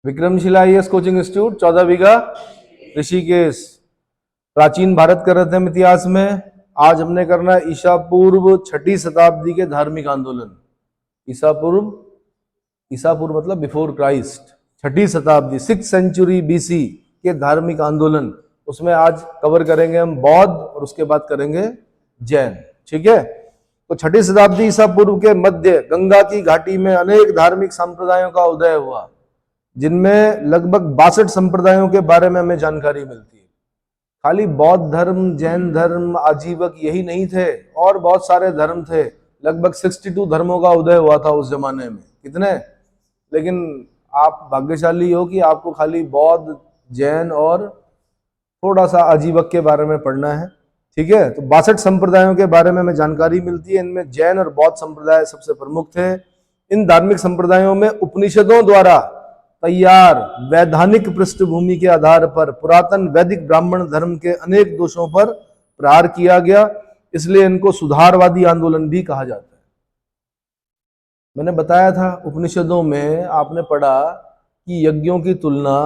Vikramshila IAS coaching institute 14 बीघा ऋषिकेश। प्राचीन भारत कर रहे थे हम इतिहास में। आज हमने करना है ईसा पूर्व 6ठी शताब्दी के धार्मिक आंदोलन। ईसा पूर्व मतलब बिफोर क्राइस्ट, 6ठी शताब्दी 6th सेंचुरी बीसी के धार्मिक आंदोलन। उसमें आज कवर करेंगे हम बौद्ध और उसके बाद करेंगे जैन। ठीक है, तो 6ठी शताब्दी ईसा पूर्व के मध्य गंगा की घाटी में अनेक धार्मिक संप्रदायों का उदय हुआ, जिनमें लगभग 62 संप्रदायों के बारे में हमें जानकारी मिलती है। खाली बौद्ध धर्म, जैन धर्म, आजीवक यही नहीं थे, और बहुत सारे धर्म थे। लगभग 62 धर्मों का उदय हुआ था उस जमाने में। कितने? लेकिन आप भाग्यशाली हो कि आपको खाली बौद्ध, जैन और थोड़ा सा आजीवक के बारे में पढ़ना है। ठीक है, तो 62 संप्रदायों के बारे में हमें जानकारी मिलती है। इनमें जैन और बौद्ध संप्रदाय सबसे प्रमुख थे। इन धार्मिक संप्रदायों में उपनिषदों द्वारा तैयार वैधानिक पृष्ठभूमि के आधार पर पुरातन वैदिक ब्राह्मण धर्म के अनेक दोषों पर प्रहार किया गया, इसलिए इनको सुधारवादी आंदोलन भी कहा जाता है। मैंने बताया था उपनिषदों में आपने पढ़ा कि यज्ञों की तुलना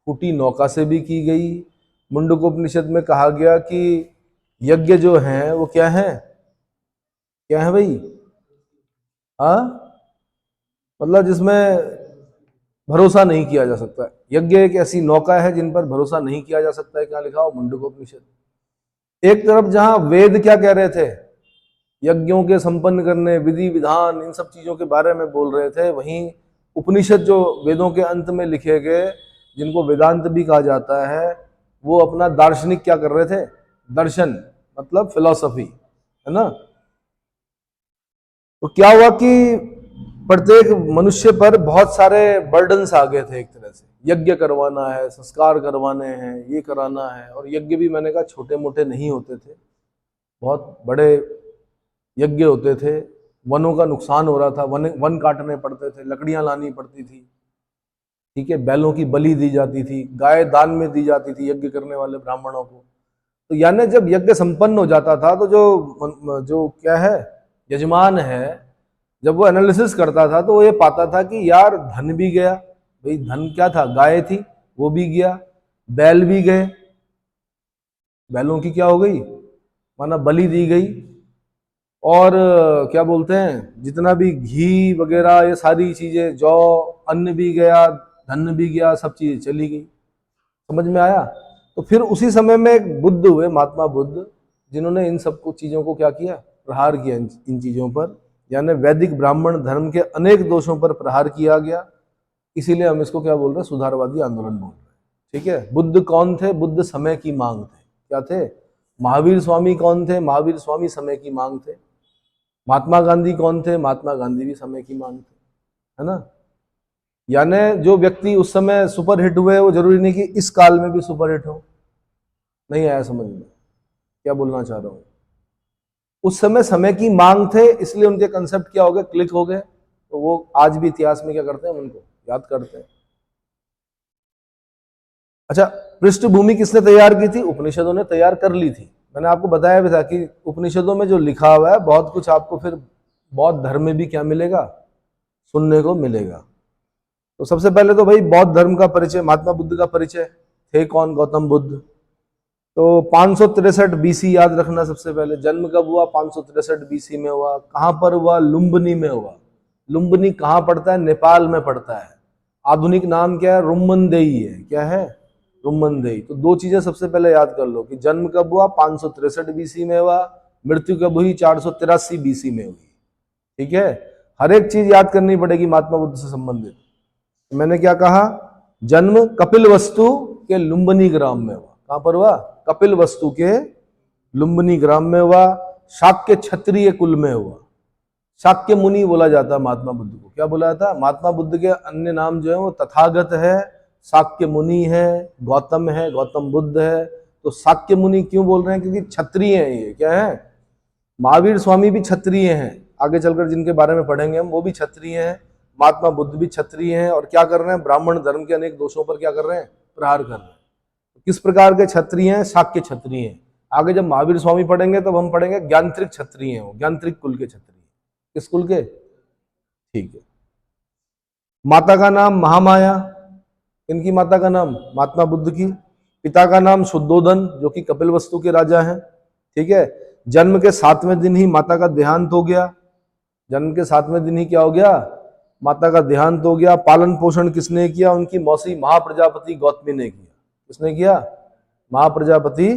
फूटी नौका से भी की गई। मुंडकोपनिषद में कहा गया कि यज्ञ जो है वो क्या है? क्या है भाई? मतलब जिसमें भरोसा नहीं किया जा सकता। यज्ञ एक ऐसी नौका है जिन पर भरोसा नहीं किया जा सकता है। क्या लिखा हो मुंडकोपनिषद। एक तरफ जहां वेद क्या कह रहे थे, यज्ञों के संपन्न करने, विधि विधान, इन सब चीजों के बारे में बोल रहे थे, वहीं उपनिषद जो वेदों के अंत में लिखे गए, जिनको वेदांत भी कहा जाता है, वो अपना दार्शनिक क्या कर रहे थे? दर्शन मतलब फिलॉसफी, है ना। तो क्या हुआ कि प्रत्येक मनुष्य पर बहुत सारे बर्डन्स आ गए थे। एक तरह से यज्ञ करवाना है, संस्कार करवाने हैं, ये कराना है। और यज्ञ भी मैंने कहा छोटे मोटे नहीं होते थे, बहुत बड़े यज्ञ होते थे। वनों का नुकसान हो रहा था, वन काटने पड़ते थे, लकड़ियां लानी पड़ती थी। ठीक है, बैलों की बलि दी जाती थी, गाय दान में दी जाती थी यज्ञ करने वाले ब्राह्मणों को। तो यानी जब यज्ञ संपन्न हो जाता था तो जो क्या है, यजमान है, जब वो एनालिसिस करता था तो वो ये पाता था कि यार धन भी गया। भाई धन क्या था? गाय थी, वो भी गया, बैल भी गए। बैलों की क्या हो गई? माना बलि दी गई। और क्या बोलते हैं, जितना भी घी वगैरह, ये सारी चीजें, जौ, अन्न भी गया, धन भी गया, सब चीजें चली गई। समझ में आया? तो फिर उसी समय में एक बुद्ध हुए, महात्मा बुद्ध, जिन्होंने इन सब चीजों को क्या किया? प्रहार किया इन चीजों पर। यानी वैदिक ब्राह्मण धर्म के अनेक दोषों पर प्रहार किया गया। इसीलिए हम इसको क्या बोल रहे हैं? सुधारवादी आंदोलन बोल रहे हैं। ठीक है, बुद्ध कौन थे? बुद्ध समय की मांग थे। क्या थे? महावीर स्वामी कौन थे? महावीर स्वामी समय की मांग थे। महात्मा गांधी कौन थे? महात्मा गांधी भी समय की मांग थे, है ना। यानी जो व्यक्ति उस समय सुपर हिट हुए, वो जरूरी नहीं कि इस काल में भी सुपर हिट हो। नहीं आया समझ में क्या बोलना चाह रहा हूं? उस समय की मांग थे, इसलिए उनके कंसेप्ट क्या हो गए? क्लिक हो गए। तो वो आज भी इतिहास में क्या करते हैं? उनको याद करते हैं। अच्छा, पृष्ठभूमि किसने तैयार की थी? उपनिषदों ने तैयार कर ली थी। मैंने आपको बताया भी था कि उपनिषदों में जो लिखा हुआ है, बहुत कुछ आपको फिर बौद्ध धर्म में भी क्या मिलेगा? सुनने को मिलेगा। तो सबसे पहले तो भाई बौद्ध धर्म का परिचय, महात्मा बुद्ध का परिचय। थे कौन? गौतम बुद्ध। तो 563 बीसी याद रखना। सबसे पहले जन्म कब हुआ? 563 बीसी में हुआ। कहां पर हुआ? लुम्बिनी में हुआ। लुम्बिनी कहां पड़ता है? नेपाल में पड़ता है। आधुनिक नाम क्या है? रुम्मनदेई है। क्या है? रुम्मनदेई। तो दो चीजें सबसे पहले याद कर लो कि जन्म कब हुआ? 563 बीसी में हुआ। मृत्यु कब हुई? 483 बीसी में हुई। ठीक है, हर एक चीज याद करनी पड़ेगी महात्मा बुद्ध से संबंधित। मैंने क्या कहा? जन्म कपिलवस्तु के लुम्बिनी ग्राम में हुआ। कहां पर हुआ? कपिलवस्तु के लुम्बिनी ग्राम में हुआ। शाक्य क्षत्रिय कुल में हुआ। शाक्य मुनि बोला जाता है महात्मा बुद्ध को। क्या बोला जाता है? महात्मा बुद्ध के अन्य नाम जो है वो तथागत है, शाक्य मुनि है, गौतम है, गौतम बुद्ध है। तो शाक्य मुनि क्यों बोल रहे हैं? क्योंकि क्षत्रिय है ये। क्या है? महावीर स्वामी भी क्षत्रिय हैं। आगे चलकर जिनके बारे में पढ़ेंगे हम, वो भी क्षत्रिय हैं। महात्मा बुद्ध भी क्षत्रिय हैं। और क्या कर रहे हैं? ब्राह्मण धर्म के अनेक दोषों पर क्या कर रहे हैं? प्रहार कर रहे हैं। किस प्रकार के क्षत्रिय हैं? शाक्य क्षत्रिय हैं। आगे जब महावीर स्वामी पढ़ेंगे तब हम पढ़ेंगे ज्ञानत्रिक क्षत्रिय हैं, वो ज्ञानत्रिक कुल के क्षत्रिय। किस कुल के? ठीक है। माता का नाम महामाया। इनकी माता का नाम, महात्मा बुद्ध की। पिता का नाम शुद्धोधन, जो कि कपिलवस्तु के राजा हैं। ठीक है। जन्म के 7वें दिन ही माता का देहांत हो गया। जन्म के 7वें दिन ही क्या हो गया? माता का देहांत हो गया। पालन पोषण किसने किया? उनकी मौसी महाप्रजापति गौतमी ने किया। किसने किया? महाप्रजापति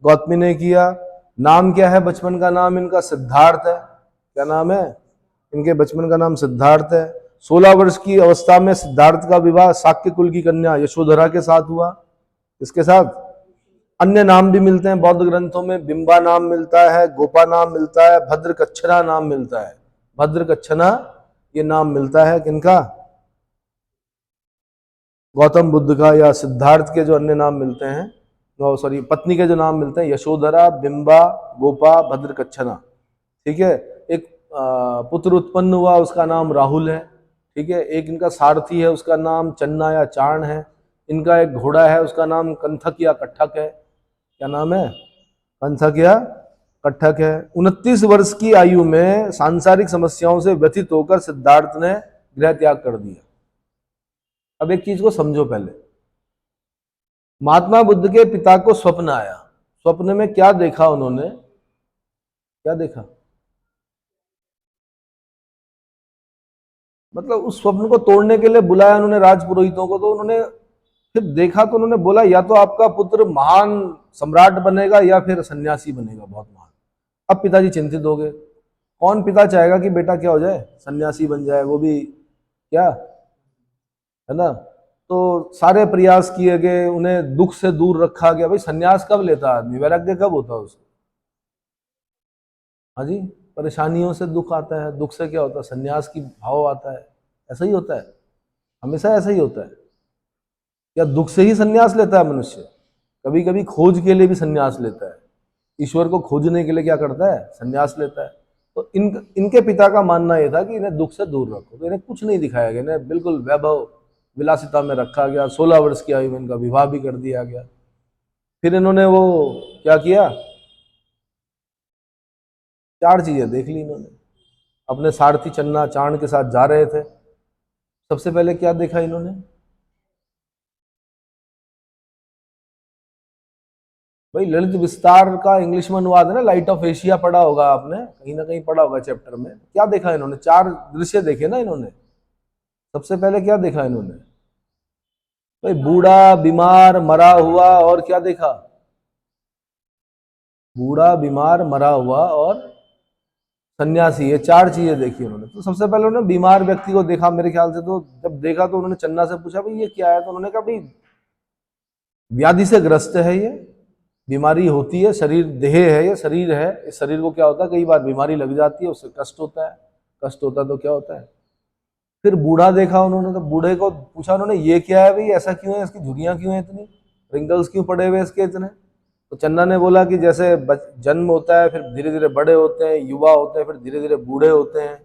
गौतमी ने किया। नाम क्या है? बचपन का नाम इनका सिद्धार्थ है। क्या नाम है? इनके बचपन का नाम सिद्धार्थ है। 16 वर्ष की अवस्था में सिद्धार्थ का विवाह शाक्य कुल की कन्या यशोधरा के साथ हुआ। इसके साथ अन्य नाम भी मिलते हैं बौद्ध ग्रंथों में। बिंबा नाम मिलता है, गोपा नाम मिलता है, भद्रकच्छना नाम मिलता है। भद्रकच्छना ये नाम मिलता है किनका? गौतम बुद्ध का, या सिद्धार्थ के जो अन्य नाम मिलते हैं, सॉरी, पत्नी के जो नाम मिलते हैं, यशोधरा, बिंबा, गोपा, भद्रकच्छना। ठीक है। एक पुत्र उत्पन्न हुआ, उसका नाम राहुल है। ठीक है। एक इनका सारथी है, उसका नाम चन्ना या चाण है। इनका एक घोड़ा है, उसका नाम कंथक या कट्ठक है। क्या नाम है? कंथक या कट्ठक है। 29 वर्ष की आयु में सांसारिक समस्याओं से व्यथित होकर सिद्धार्थ ने गृह त्याग कर दिया। अब एक चीज को समझो पहले। महात्मा बुद्ध के पिता को स्वप्न आया। स्वप्न में क्या देखा उन्होंने? क्या देखा? मतलब उस स्वप्न को तोड़ने के लिए बुलाया उन्होंने राजपुरोहितों को। तो उन्होंने फिर देखा तो उन्होंने बोला, या तो आपका पुत्र महान सम्राट बनेगा या फिर सन्यासी बनेगा, बहुत महान। अब पिताजी चिंतित हो गए। कौन पिता चाहेगा कि बेटा क्या हो जाए? सन्यासी बन जाए, वो भी क्या है ना। तो सारे प्रयास किए गए, उन्हें दुख से दूर रखा गया। भाई सन्यास कब लेता आदमी? वैराग्य कब होता है उसको? हाँ जी, परेशानियों से दुख आता है, दुख से क्या होता है? सन्यास की भाव आता है। ऐसा ही होता है, हमेशा ऐसा ही होता है। या दुख से ही सन्यास लेता है मनुष्य? कभी कभी खोज के लिए भी सन्यास लेता है। ईश्वर को खोजने के लिए क्या करता है? सन्यास लेता है। तो इनके पिता का मानना यह था कि इन्हें दुख से दूर रखो। तो इन्हें कुछ नहीं दिखाया गया, इन्हें बिल्कुल वैभव विलासिता में रखा गया। 16 वर्ष की आयु में इनका विवाह भी कर दिया गया। फिर इन्होंने वो क्या किया? 4 चीजें देख ली इन्होंने। अपने सारथी चन्ना चाण के साथ जा रहे थे। सबसे पहले क्या देखा इन्होंने? भाई ललित विस्तार का इंग्लिश में अनुवाद है ना, लाइट ऑफ एशिया पढ़ा होगा आपने, कहीं ना कहीं पढ़ा होगा चैप्टर में। क्या देखा इन्होंने? 4 दृश्य देखे ना इन्होंने। सबसे पहले क्या देखा इन्होंने? भाई बूढ़ा, बीमार, मरा हुआ, और क्या देखा? बूढ़ा, बीमार, मरा हुआ और सन्यासी। ये 4 चीजें देखी उन्होंने। तो सबसे पहले उन्होंने बीमार व्यक्ति को देखा मेरे ख्याल से। तो जब देखा तो उन्होंने चन्ना से पूछा, भाई ये क्या है? तो उन्होंने कहा, भाई व्याधि से ग्रस्त है, ये बीमारी होती है, शरीर देह है, ये शरीर है। इस शरीर को क्या होता है, कई बार बीमारी लग जाती है, उससे कष्ट होता है। कष्ट होता है तो क्या होता है? फिर बूढ़ा देखा उन्होंने। तो बूढ़े को पूछा उन्होंने, ये क्या है भाई? ऐसा क्यों है? इसकी झुर्रियां क्यों है इतनी? रिंकल्स क्यों पड़े हुए इसके इतने? तो चन्ना ने बोला कि जैसे जन्म होता है, फिर धीरे धीरे बड़े होते हैं, युवा होते हैं, फिर धीरे धीरे बूढ़े होते हैं।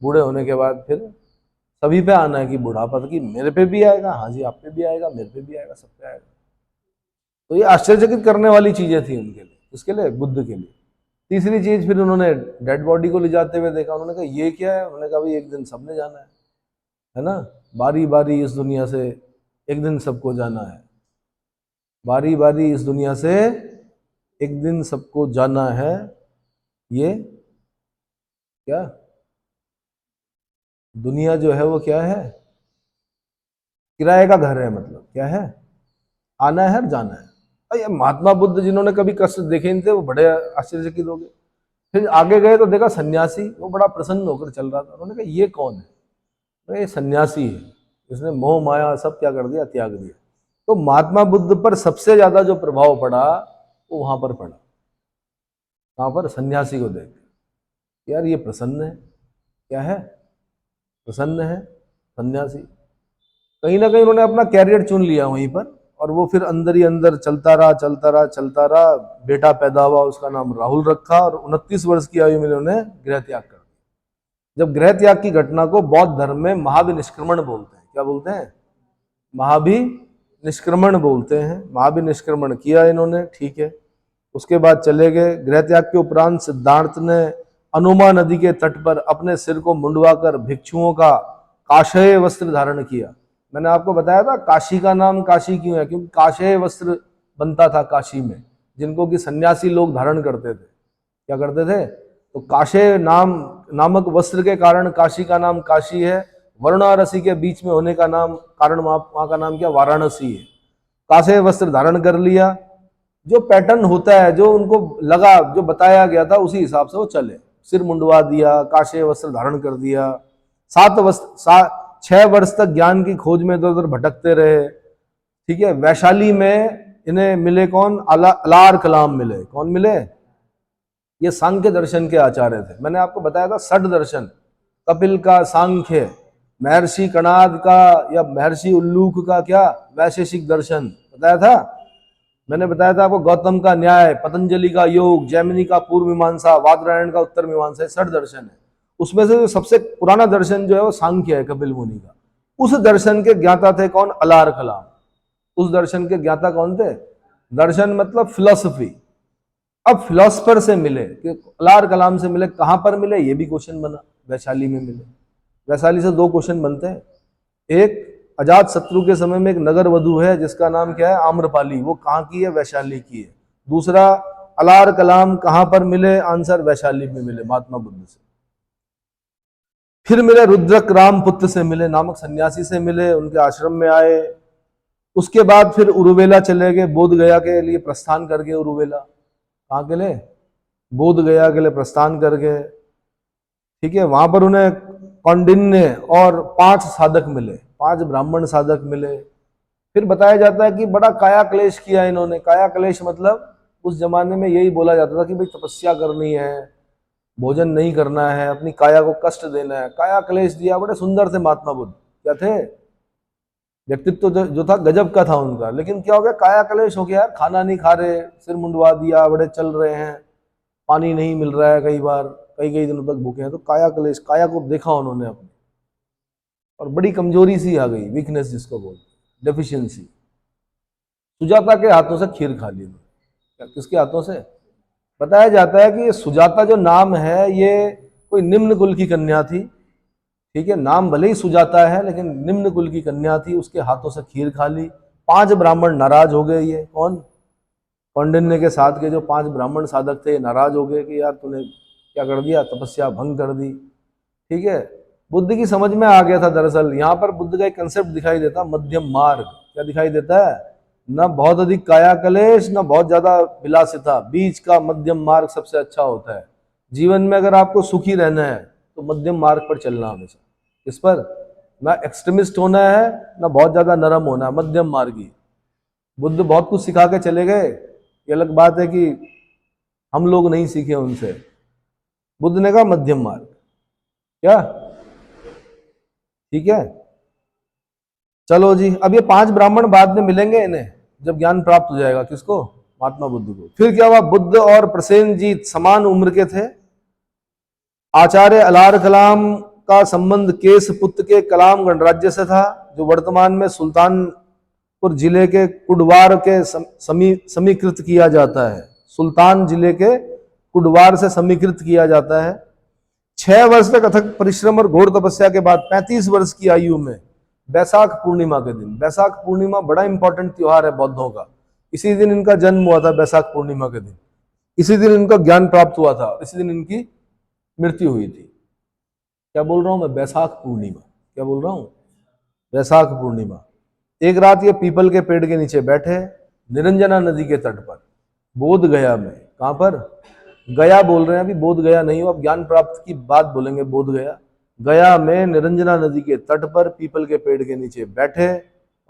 बूढ़े होने के बाद फिर सभी पे आना है कि बुढ़ापा, कि मेरे पे भी आएगा। हाँ जी, आप पे भी आएगा, मेरे पे भी आएगा, सब पे आएगा। तो ये आश्चर्यचकित करने वाली चीजें थी उनके लिए, इसके लिए, बुद्ध के लिए। तीसरी चीज, फिर उन्होंने डेड बॉडी को ले जाते हुए देखा। उन्होंने कहा ये क्या है? उन्होंने कहा भाई एक दिन सबने जाना है ना। बारी बारी इस दुनिया से एक दिन सबको जाना है। बारी बारी इस दुनिया से एक दिन सबको जाना है। ये क्या दुनिया जो है वो क्या है? किराए का घर है। मतलब क्या है? आना है और जाना है। ये महात्मा बुद्ध जिन्होंने कभी कष्ट देखे नहीं थे, वो बड़े आश्चर्यचकित हो गए। फिर आगे गए तो देखा सन्यासी, वो बड़ा प्रसन्न होकर चल रहा था। उन्होंने कहा ये कौन है? तो ये सन्यासी है, इसने मोह माया सब क्या कर दिया? त्याग दिया। तो महात्मा बुद्ध पर सबसे ज्यादा जो प्रभाव पड़ा वो वहां पर पड़ा। वहां पर सन्यासी को देख, यार ये प्रसन्न है। क्या है? प्रसन्न है सन्यासी। कहीं ना कहीं उन्होंने अपना कैरियर चुन लिया वहीं पर, और वो फिर अंदर ही अंदर चलता रहा, चलता रहा, चलता रहा। बेटा पैदा हुआ, उसका नाम राहुल रखा, और 29 वर्ष की आयु में उन्होंने गृह त्याग कर दिया। जब गृह त्याग की घटना को बौद्ध धर्म में महाभिनिष्क्रमण बोलते हैं। क्या बोलते हैं? महाभिनिष्क्रमण बोलते हैं। महाभिनिष्क्रमण किया इन्होंने, ठीक है। उसके बाद चले गए। गृह त्याग के उपरांत सिद्धार्थ ने अनुमा नदी के तट पर अपने सिर को मुंडवाकर भिक्षुओं का काषाय वस्त्र धारण किया। मैंने आपको बताया था काशी का नाम काशी क्यों है, क्योंकि काशे वस्त्र बनता था काशी में, जिनको कि सन्यासी लोग धारण करते थे। क्या करते थे? तो काशे नामक वस्त्र के कारण काशी का नाम काशी है। वरुण और रसी के बीच में होने का नाम कारण वहां का नाम क्या? वाराणसी है। काशे वस्त्र धारण कर लिया, जो पैटर्न होता है, जो उनको लगा, जो बताया गया था उसी हिसाब से वो चले। सिर मुंडवा दिया, काशे वस्त्र धारण कर दिया। 6 वर्ष तक ज्ञान की खोज में इधर उधर भटकते रहे। ठीक है। वैशाली में इन्हें मिले कौन? अलार कलाम मिले। कौन मिले? ये सांख्य दर्शन के आचार्य थे। मैंने आपको बताया था षड दर्शन, कपिल का सांख्य, महर्षि कणाद का या महर्षि उल्लूक का क्या? वैशेषिक दर्शन बताया था। मैंने बताया था आपको गौतम का न्याय, पतंजलि का योग, जैमिनी का पूर्व मीमांसा, वादरायण का उत्तर मीमांसा, षड दर्शन है। उसमें से सबसे पुराना दर्शन जो है वो सांख्य है, कपिल मुनि का। उस दर्शन के ज्ञाता थे कौन? अलार कलाम। उस दर्शन के ज्ञाता कौन थे? दर्शन मतलब फिलॉसफी। अब फिलोसफर से मिले कि अलार कलाम से मिले, कहां पर मिले ये भी क्वेश्चन बना। वैशाली में मिले। वैशाली से 2 क्वेश्चन बनते हैं। एक, अजात शत्रु के समय में एक नगर वधु है जिसका नाम क्या है? आम्रपाली। वो कहाँ की है? वैशाली की है। दूसरा, अलार कलाम कहां पर मिले? आंसर, वैशाली में मिले, महात्मा बुद्ध से। फिर मिले रुद्रक राम पुत्र से मिले, नामक सन्यासी से मिले, उनके आश्रम में आए। उसके बाद फिर उरुवेला चले गए, बोध गया के लिए प्रस्थान कर गए। उरुवेला कहाँ के लिए? बोध गया के लिए प्रस्थान कर गए। ठीक है। वहां पर उन्हें कौंडिन्य और 5 साधक मिले, 5 ब्राह्मण साधक मिले। फिर बताया जाता है कि बड़ा काया क्लेश किया इन्होंने। काया क्लेश मतलब उस जमाने में यही बोला जाता था कि भाई तपस्या करनी है, भोजन नहीं करना है, अपनी काया को कष्ट देना है। काया क्लेश दिया। बड़े सुंदर थे महात्मा बुद्ध। क्या थे? व्यक्तित्व जो था गजब का था उनका। लेकिन क्या हो गया? काया क्लेश हो गया। खाना नहीं खा रहे, सिर मुंडवा दिया, बड़े चल रहे हैं, पानी नहीं मिल रहा है, कई बार कई कई दिनों तक भूखे हैं। तो काया क्लेश, काया को देखा उन्होंने अपनी, और बड़ी कमजोरी सी आ गई, वीकनेस जिसको बोलते, डेफिशिएंसी। सुजाता के हाथों से खीर खा ली उन्होंने। किसके हाथों से? बताया जाता है कि ये सुजाता जो नाम है ये कोई निम्न कुल की कन्या थी। ठीक है। नाम भले ही सुजाता है लेकिन निम्न कुल की कन्या थी। उसके हाथों से खीर खा ली। 5 ब्राह्मण नाराज हो गए। ये कौन? कौंडिन्य के साथ के जो 5 ब्राह्मण साधक थे नाराज हो गए कि यार तूने क्या कर दिया? तपस्या भंग कर दी। ठीक है। बुद्ध की समझ में आ गया था। दरअसल यहाँ पर बुद्ध का एक कंसेप्ट दिखाई देता, मध्यम मार्ग। क्या दिखाई देता है? न बहुत अधिक काया कलेश, न बहुत ज्यादा विलासिता। बीच का मध्यम मार्ग सबसे अच्छा होता है। जीवन में अगर आपको सुखी रहना है तो मध्यम मार्ग पर चलना हमेशा। इस पर ना एक्सट्रीमिस्ट होना है, ना बहुत ज्यादा नरम होना है, मध्यम मार्गी। बुद्ध बहुत कुछ सिखा के चले गए, ये अलग बात है कि हम लोग नहीं सीखे उनसे। बुद्ध ने कहा मध्यम मार्ग। क्या? ठीक है। चलो जी, अब ये 5 ब्राह्मण बाद में मिलेंगे इन्हें जब ज्ञान प्राप्त हो जाएगा। किसको? महात्मा बुद्ध को। फिर क्या हुआ? बुद्ध और प्रसेनजीत समान उम्र के थे। आचार्य अलार कलाम का संबंध केस पुत्र के कलाम गणराज्य से था, जो वर्तमान में सुल्तानपुर जिले के कुडवार के समीकृत किया जाता है। सुल्तान जिले के कुडवार से समीकृत किया जाता है। 6 वर्ष तक अथक परिश्रम और घोर तपस्या के बाद 35 वर्ष की आयु में बैसाख पूर्णिमा के दिन, बैसाख पूर्णिमा बड़ा इंपॉर्टेंट त्योहार है बौद्धों का, इसी दिन इनका जन्म हुआ था। बैसाख पूर्णिमा के दिन, इसी दिन इनका ज्ञान प्राप्त हुआ था, इसी दिन इनकी मृत्यु हुई थी। क्या बोल रहा हूं मैं? बैसाख पूर्णिमा। क्या बोल रहा हूं? बैसाख पूर्णिमा। एक रात ये पीपल के पेड़ के नीचे बैठे, निरंजना नदी के तट पर, बोध गया में। कहां पर? गया बोल रहे हैं अभी, बोध गया नहीं हो। अब ज्ञान प्राप्त की बात बोलेंगे। बोध गया, गया में निरंजना नदी के तट पर पीपल के पेड़ के नीचे बैठे।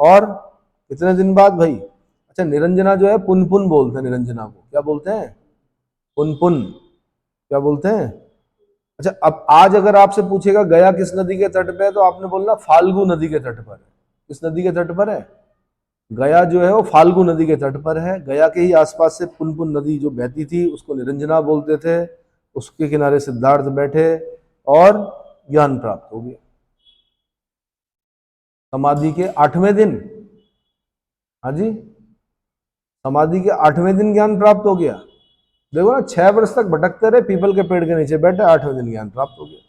और कितने दिन बाद भाई? अच्छा, निरंजना जो है पुनपुन बोलते हैं निरंजना को। क्या बोलते हैं? पुनपुन। क्या बोलते हैं? अच्छा, अब आज अगर आपसे पूछेगा गया किस नदी के तट पे है, तो आपने बोलना फाल्गु नदी के तट पर है। किस नदी के तट पर है? गया जो है वो फाल्गु नदी के तट पर है। गया के ही आसपास से पुनपुन नदी जो बहती थी उसको निरंजना बोलते थे। उसके किनारे सिद्धार्थ बैठे और ज्ञान प्राप्त हो गया। समाधि के 8वें दिन, हाँ जी, समाधि के 8वें दिन ज्ञान प्राप्त हो गया। देखो ना, 6 वर्ष तक भटकते रहे, पीपल के पेड़ के नीचे बैठे, 8वें दिन ज्ञान प्राप्त हो गया।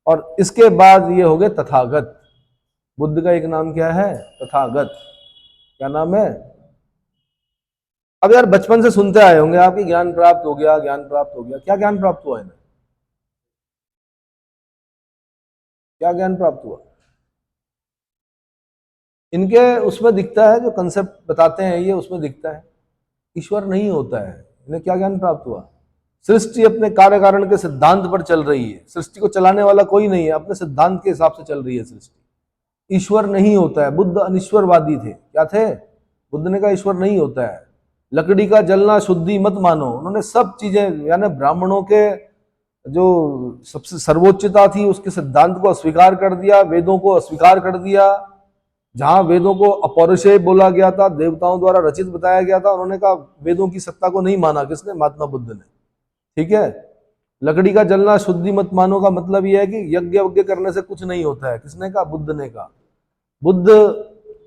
और इसके बाद ये हो गए तथागत। बुद्ध का एक नाम क्या है? तथागत। क्या नाम है? अब यार बचपन से सुनते आए होंगे आपकी ज्ञान प्राप्त हो गया, ज्ञान प्राप्त हो गया। क्या ज्ञान प्राप्त हुआ इन्हें? क्या ज्ञान प्राप्त हुआ इनके? उसमें दिखता है, जो कंसेप्ट बताते हैं ये उसमें दिखता है ईश्वर नहीं होता है। इन्हें क्या ज्ञान प्राप्त हुआ? सृष्टि अपने कार्य कारण के सिद्धांत पर चल रही है, सृष्टि को चलाने वाला कोई नहीं है, अपने सिद्धांत के हिसाब से चल रही है सृष्टि। ईश्वर नहीं होता है। बुद्ध अनिश्वरवादी थे। क्या थे? बुद्ध ने कहा ईश्वर नहीं होता है। लकड़ी का जलना शुद्धि मत मानो। उन्होंने सब चीजें, यानी ब्राह्मणों के जो सबसे सर्वोच्चता थी उसके सिद्धांत को अस्वीकार कर दिया, वेदों को अस्वीकार कर दिया। जहां वेदों को अपौरुषेय बोला गया था, देवताओं द्वारा रचित बताया गया था, उन्होंने कहा वेदों की सत्ता को नहीं माना। किसने? महात्मा बुद्ध ने। ठीक है। लकड़ी का जलना शुद्धि मत मानो का मतलब यह है कि यज्ञ वज्ञ करने से कुछ नहीं होता है। किसने कहा? बुद्ध ने कहा। बुद्ध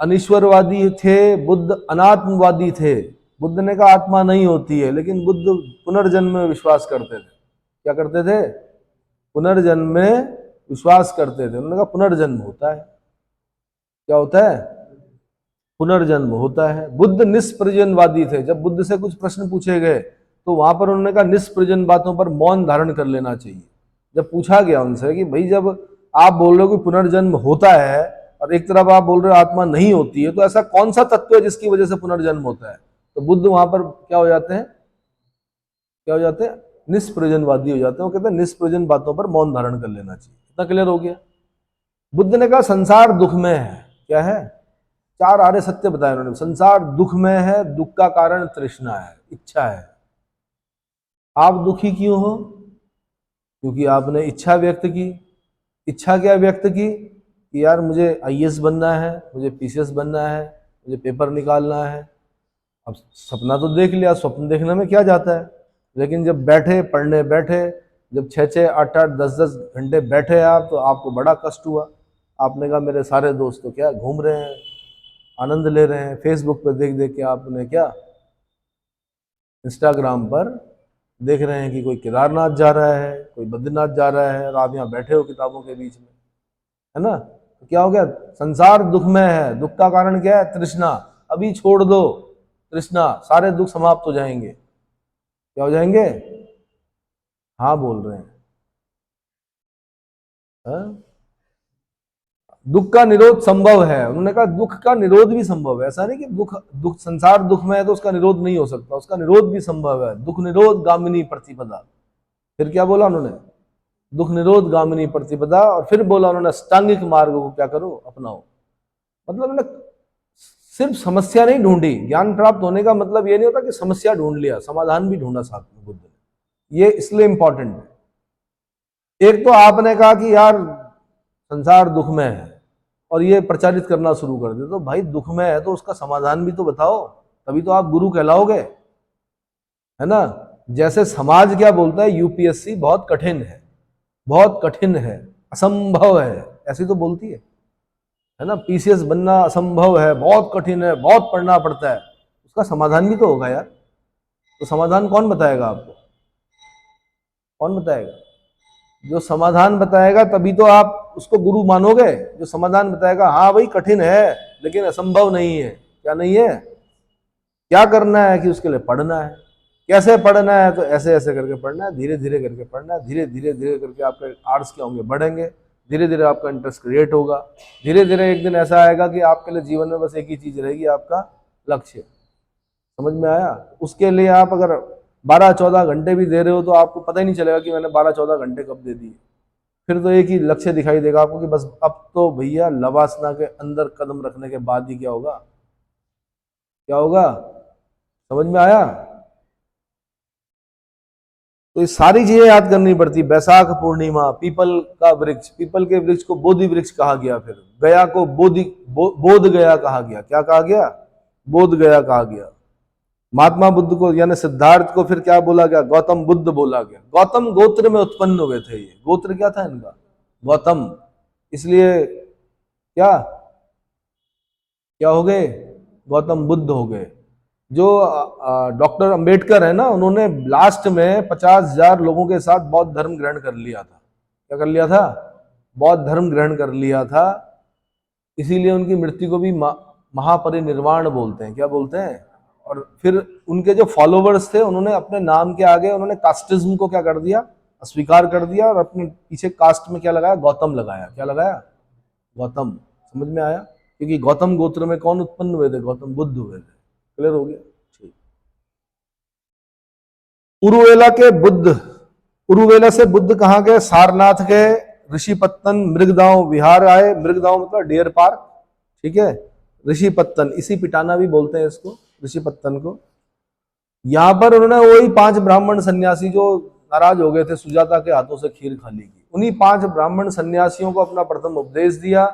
अनिश्वरवादी थे, बुद्ध अनात्मवादी थे। बुद्ध ने कहा आत्मा नहीं होती है, लेकिन बुद्ध पुनर्जन्म में विश्वास करते थे। क्या करते थे? पुनर्जन्म में विश्वास करते थे। उन्होंने कहा पुनर्जन्म होता है। क्या होता है? पुनर्जन्म होता है। बुद्ध निष्प्रयोजनवादी थे। जब बुद्ध से कुछ प्रश्न पूछे गए तो वहां पर उन्होंने कहा निष्प्रयोजन बातों पर मौन धारण कर लेना चाहिए। जब पूछा गया उनसे कि भाई जब आप बोल रहे हो कि पुनर्जन्म होता है और एक तरफ आप बोल रहे हो आत्मा नहीं होती है, तो ऐसा कौन सा तत्व है जिसकी वजह से पुनर्जन्म होता है? तो बुद्ध वहां पर क्या हो जाते हैं? क्या हो जाते हैं? निष्प्रयोजनवादी हो जाते हैं। वो कहते हैं निष्प्रयोजन बातों पर मौन धारण कर लेना चाहिए। इतना क्लियर हो गया। बुद्ध ने कहा संसार दुख में है। क्या है? चार आर्य सत्य बताए उन्होंने। संसार दुख में है, दुख का कारण तृष्णा है, इच्छा है। आप दुखी क्यों हो? क्योंकि आपने इच्छा व्यक्त की। इच्छा क्या व्यक्त की? कि यार मुझे आईएएस बनना है, मुझे पीसीएस बनना है, मुझे पेपर निकालना है। अब सपना तो देख लिया, स्वप्न देखने में क्या जाता है। लेकिन जब बैठे पढ़ने बैठे, जब 6-6, 8-8, 10-10 घंटे बैठे आप, तो आपको बड़ा कष्ट हुआ। आपने कहा मेरे सारे दोस्त तो क्या घूम रहे हैं, आनंद ले रहे हैं, फेसबुक पर देख देख के आपने क्या, इंस्टाग्राम पर देख रहे हैं कि कोई केदारनाथ जा रहा है, कोई बद्रीनाथ जा रहा है, और आप यहाँ बैठे हो किताबों के बीच में, है ना। तो क्या हो गया? संसार दुख में है। दुख का कारण क्या है? तृष्णा। अभी छोड़ दो तृष्णा, सारे दुख समाप्त हो जाएंगे। क्या हो जाएंगे? हाँ बोल रहे हैं। हाँ? दुख का निरोध संभव है। उन्होंने कहा दुख का निरोध भी संभव है। ऐसा नहीं कि दुख दुख संसार दुख में है तो उसका निरोध नहीं हो सकता, उसका निरोध भी संभव है। दुख निरोध गामिनी प्रतिपदा। फिर क्या बोला उन्होंने? दुख निरोध गामिनी प्रतिपदा। और फिर बोला उन्होंने अष्टांगिक मार्ग को क्या करो? अपनाओ। मतलब उन्होंने सिर्फ समस्या नहीं ढूंढी। ज्ञान प्राप्त होने का मतलब ये नहीं होता कि समस्या ढूंढ लिया, समाधान भी ढूंढा साथ में बुद्ध ने। ये इसलिए इंपॉर्टेंट है। एक तो आपने कहा कि यार संसार दुख में है और ये प्रचारित करना शुरू कर दे, तो भाई दुख में है तो उसका समाधान भी तो बताओ, तभी तो आप गुरु कहलाओगे, है ना। जैसे समाज क्या बोलता है? यूपीएससी बहुत कठिन है, बहुत कठिन है, असंभव है, ऐसी तो बोलती है ना। पीसीएस बनना असंभव है, बहुत कठिन है, बहुत पढ़ना पड़ता है। उसका समाधान भी तो होगा यार। तो समाधान कौन बताएगा आपको? कौन बताएगा? जो समाधान बताएगा तभी तो आप उसको गुरु मानोगे। जो समाधान बताएगा हाँ भाई कठिन है लेकिन असंभव नहीं है। क्या नहीं है? क्या करना है कि उसके लिए पढ़ना है। कैसे पढ़ना है? तो ऐसे ऐसे करके पढ़ना है, धीरे धीरे करके पढ़ना है। धीरे धीरे धीरे करके आपके आर्ट्स क्या होंगे? बढ़ेंगे। धीरे धीरे आपका इंटरेस्ट क्रिएट होगा। धीरे धीरे एक दिन ऐसा आएगा कि आपके लिए जीवन में बस एक ही चीज रहेगी, आपका लक्ष्य। समझ में आया? उसके लिए आप अगर 12-14 घंटे भी दे रहे हो तो आपको पता ही नहीं चलेगा कि मैंने 12-14 घंटे कब दे दिए। फिर तो एक ही लक्ष्य दिखाई देगा आपको कि बस अब तो भैया लवासना के अंदर कदम रखने के बाद ही क्या होगा? क्या होगा? समझ में आया? तो ये सारी चीजें याद करनी पड़ती। बैसाख पूर्णिमा, पीपल का वृक्ष, पीपल के वृक्ष को बोधि वृक्ष कहा गया। फिर गया को बोध गया कहा गया। क्या कहा गया? बोध गया कहा गया। महात्मा बुद्ध को यानी सिद्धार्थ को फिर क्या बोला गया? गौतम बुद्ध बोला गया। गौतम गोत्र में उत्पन्न हुए थे। ये गोत्र क्या था इनका? गौतम। इसलिए क्या क्या हो गए? गौतम बुद्ध हो गए। जो डॉक्टर अंबेडकर है ना, उन्होंने लास्ट में 50,000 लोगों के साथ बौद्ध धर्म ग्रहण कर लिया था। क्या कर लिया था? बौद्ध धर्म ग्रहण कर लिया था। इसीलिए उनकी मृत्यु को भी महापरिनिर्वाण बोलते हैं। क्या बोलते हैं? और फिर उनके जो फॉलोवर्स थे उन्होंने अपने नाम के आगे उन्होंने कास्टिज्म को क्या कर दिया? अस्वीकार कर दिया, और अपने पीछे कास्ट में क्या लगाया? गौतम लगाया। क्या लगाया? गौतम। समझ में आया? क्योंकि गौतम गोत्र में कौन उत्पन्न हुए थे? गौतम बुद्ध हुए थे। क्लियर हो गया? ठीक। उरुवेला के बुद्ध, उरुवेला से बुद्ध कहाँ गए? सारनाथ गए, ऋषिपत्तन, मृगदांव विहार आए। मृगदांव मतलब डियर पार्क, ठीक है। ऋषिपत्तन, इसी पिटाना भी बोलते हैं इसको, ऋषिपत्तन को। यहां पर उन्होंने वही 5 ब्राह्मण सन्यासी जो नाराज हो गए थे सुजाता के हाथों से खीर खा ली की, उन्हीं 5 ब्राह्मण सन्यासियों को अपना प्रथम उपदेश दिया,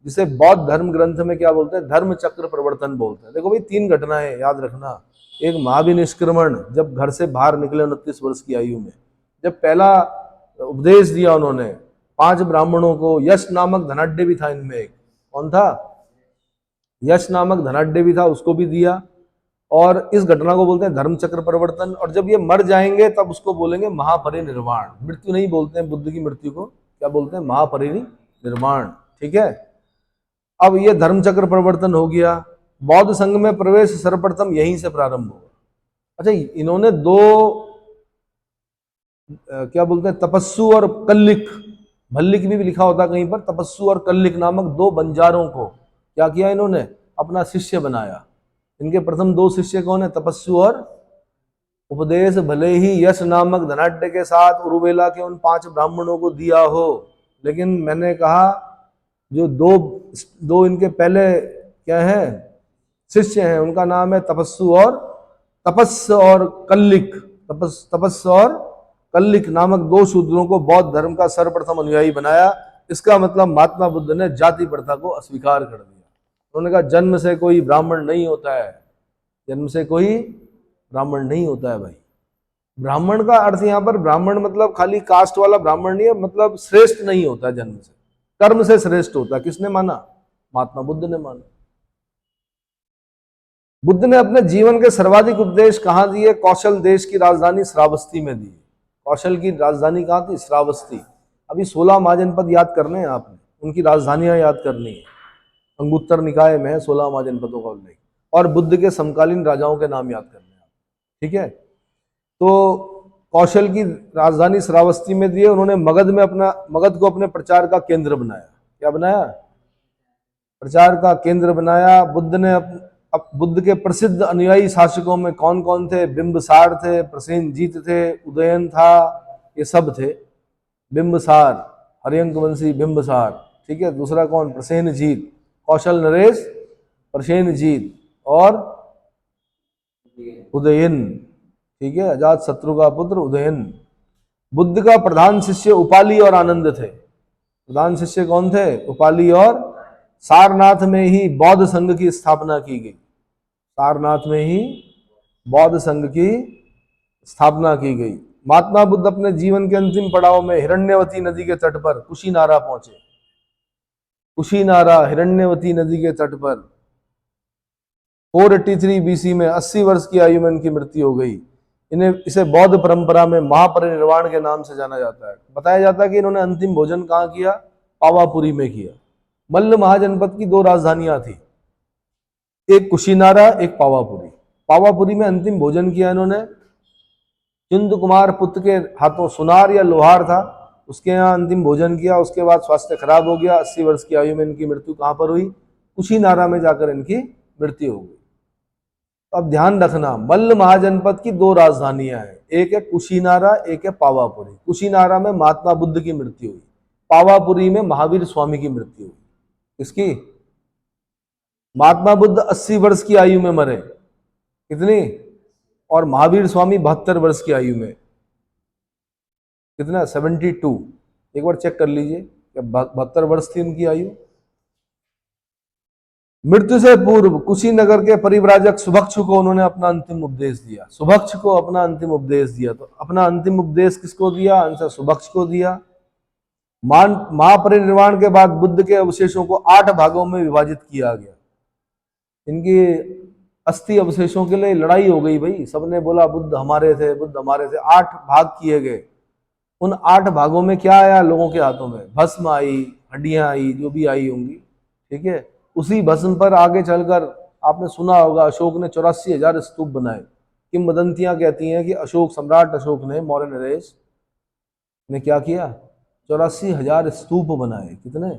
जिसे बौद्ध धर्म ग्रंथ में क्या बोलते हैं? धर्म चक्र प्रवर्तन बोलते हैं। देखो भाई 3 घटनाएं याद रखना। एक महाभिनिष्क्रमण, जब घर से बाहर निकले 29 वर्ष की आयु में, जब पहला उपदेश दिया उन्होंने 5 ब्राह्मणों को। यश नामक धनाढ्य भी था इनमें एक। कौन था? यश नामक धनाढ्य भी था, उसको भी दिया। और इस घटना को बोलते हैं धर्म चक्र परिवर्तन। और जब ये मर जाएंगे तब उसको बोलेंगे महापरिनिर्वाण। मृत्यु नहीं बोलते हैं बुद्ध की मृत्यु को, क्या बोलते हैं? महापरिनिर्वाण। ठीक है। अब ये धर्म चक्र परिवर्तन हो गया। बौद्ध संघ में प्रवेश सर्वप्रथम यहीं से प्रारंभ हुआ। अच्छा, इन्होंने 2 क्या बोलते हैं? तपस्सु और कल्लिक, भल्लिक भी लिखा होता कहीं पर, तपस्सु और कल्लिक नामक 2 बंजारों को क्या किया इन्होंने? अपना शिष्य बनाया। इनके प्रथम 2 शिष्य कौन है? तपस्सु और उपदेश भले ही यश नामक धनाढ्य के साथ उरुवेला के उन 5 ब्राह्मणों को दिया हो, लेकिन मैंने कहा जो दो इनके पहले क्या है शिष्य हैं, उनका नाम है तपस्सु और कल्लिक। तपस्स और कल्लिक नामक 2 शूद्रों को बौद्ध धर्म का सर्वप्रथम अनुयायी बनाया। इसका मतलब महात्मा बुद्ध ने जाति प्रथा को अस्वीकार कर दिया। उन्होंने कहा जन्म से कोई ब्राह्मण नहीं होता है, जन्म से कोई ब्राह्मण नहीं होता है भाई। ब्राह्मण का अर्थ यहाँ पर, ब्राह्मण मतलब खाली कास्ट वाला ब्राह्मण नहीं है, मतलब श्रेष्ठ नहीं होता है जन्म से, कर्म से श्रेष्ठ होता है। किसने माना? महात्मा बुद्ध ने माना। बुद्ध ने अपने जीवन के सर्वाधिक उपदेश कहाँ दिए? कौशल देश की राजधानी श्रावस्ती में दिए। कौशल की राजधानी कहाँ थी? श्रावस्ती। अभी 16 महाजनपद याद करने हैं आपने, उनकी राजधानियां याद करनी है। अंगुत्तर निकाय में 16 महाजनपदों का उल्लेख, और बुद्ध के समकालीन राजाओं के नाम याद करने हैं। ठीक है। तो कौशल की राजधानी श्रावस्ती में दिए। उन्होंने मगध को अपने प्रचार का केंद्र बनाया। क्या बनाया? प्रचार का केंद्र बनाया। बुद्ध के प्रसिद्ध अनुयायी शासकों में कौन कौन थे? बिंबसार थे, प्रसेनजीत थे, उदयन था, ये सब थे। बिंबसार, हर्यंक वंशी बिंबसार। ठीक है। दूसरा कौन? प्रसेनजीत। कौशल नरेश, प्रसेनजीत और उदयन। ठीक है। अजात शत्रु का पुत्र उदयन। बुद्ध का प्रधान शिष्य उपाली और आनंद थे। प्रधान शिष्य कौन थे? उपाली। और सारनाथ में ही बौद्ध संघ की स्थापना की गई। सारनाथ में ही बौद्ध संघ की स्थापना की गई। महात्मा बुद्ध अपने जीवन के अंतिम पड़ाव में हिरण्यवती नदी के तट पर कुशीनारा पहुंचे। कुशीनारा, हिरण्यवती नदी के तट पर 483 BC में 80 वर्ष की आयु में इनकी मृत्यु हो गई। इसे बौद्ध परंपरा में महापरिनिर्वाण के नाम से जाना जाता है। बताया जाता है कि इन्होंने अंतिम भोजन कहाँ किया? पावापुरी में किया। मल्ल महाजनपद की 2 राजधानियां थी, एक कुशीनारा, एक पावापुरी। पावापुरी में अंतिम भोजन किया इन्होंने। चुंद कुमार पुत्र के हाथों सुनार या लोहार था, उसके यहाँ अंतिम भोजन किया। उसके बाद स्वास्थ्य खराब हो गया। 80 वर्ष की आयु में इनकी मृत्यु कहाँ पर हुई? कुशीनारा में जाकर इनकी मृत्यु हो गई। अब ध्यान रखना, मल्ल महाजनपद की 2 राजधानियां हैं, एक है कुशीनारा, एक है पावापुरी। कुशीनारा में महात्मा बुद्ध की मृत्यु हुई, पावापुरी में महावीर स्वामी की मृत्यु हुई। किसकी? महात्मा बुद्ध 80 वर्ष की आयु में मरे। कितनी? और महावीर स्वामी 72 वर्ष की आयु में। कितना? 72। एक बार चेक कर लीजिए, क्या 72 वर्ष थी उनकी आयु? मृत्यु से पूर्व कुशीनगर के परिव्राजक सुभक्षु को उन्होंने अपना अंतिम उपदेश दिया। सुभक्ष को अपना अंतिम उपदेश दिया। तो अपना अंतिम उपदेश किसको दिया? आंसर सुभक्ष को दिया। महापरिनिर्वाण के बाद बुद्ध के अवशेषों को 8 भागों में विभाजित किया गया। इनकी अस्थि अवशेषों के लिए लड़ाई हो गई भाई, सबने बोला बुद्ध हमारे थे, बुद्ध हमारे थे। 8 भाग किए गए। उन 8 भागों में क्या आया लोगों के हाथों में? भस्म आई, हड्डियां आई, जो भी आई होंगी। ठीक है। उसी भस्म पर आगे चलकर आपने सुना होगा अशोक ने 84,000 स्तूप बनाए। किंवदंतियां कहती हैं कि अशोक, सम्राट अशोक ने, मौर्य नरेश ने क्या किया, 84,000 स्तूप बनाए। कितने?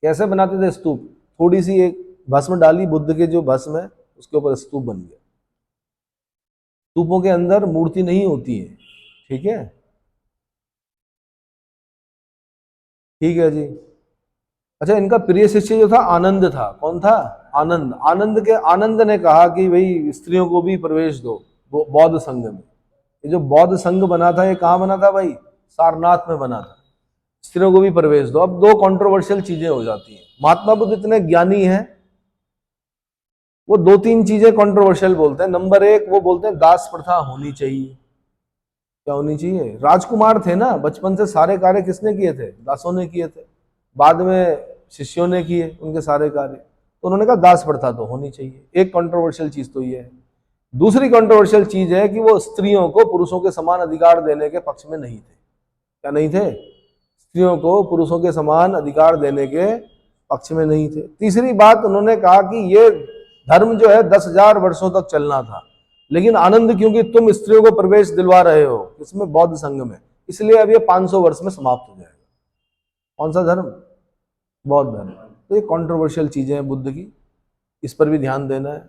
कैसे बनाते थे स्तूप? थोड़ी सी एक भस्म डाली, बुद्ध के जो भस्म है उसके ऊपर स्तूप बन गया। स्तूपों के अंदर मूर्ति नहीं होती है, ठीक है। ठीक है जी। अच्छा, इनका प्रिय शिष्य जो था आनंद था। कौन था? आनंद। आनंद ने कहा कि भाई स्त्रियों को भी प्रवेश दो वो बौद्ध संघ में। ये जो बौद्ध संघ बना था, ये कहाँ बना था भाई? सारनाथ में बना था। स्त्रियों को भी प्रवेश दो। अब दो कंट्रोवर्शियल चीजें हो जाती हैं। महात्मा बुद्ध इतने ज्ञानी हैं, वो दो तीन चीजें कंट्रोवर्शियल बोलते हैं। नंबर एक, वो बोलते हैं दास प्रथा होनी चाहिए। क्या होनी चाहिए? राजकुमार थे ना, बचपन से सारे कार्य किसने किए थे? दासों ने किए थे। बाद में शिष्यों ने किए उनके सारे कार्य, तो उन्होंने कहा दास प्रथा तो होनी चाहिए। एक कंट्रोवर्शियल चीज तो ये है। दूसरी कंट्रोवर्शियल चीज है कि वो स्त्रियों को पुरुषों के समान अधिकार देने के पक्ष में नहीं थे। क्या नहीं थे? स्त्रियों को पुरुषों के समान अधिकार देने के पक्ष में नहीं थे। तीसरी बात, उन्होंने कहा कि ये धर्म जो है 10,000 वर्षों तक चलना था, लेकिन आनंद क्योंकि तुम स्त्रियों को प्रवेश दिलवा रहे हो इसमें, बौद्ध संघ में, इसलिए अब ये 500 वर्ष में समाप्त हो जाएगा। कौन सा धर्म? बौद्ध धर्म। तो ये कंट्रोवर्शियल चीजें हैं बुद्ध की, इस पर भी ध्यान देना है।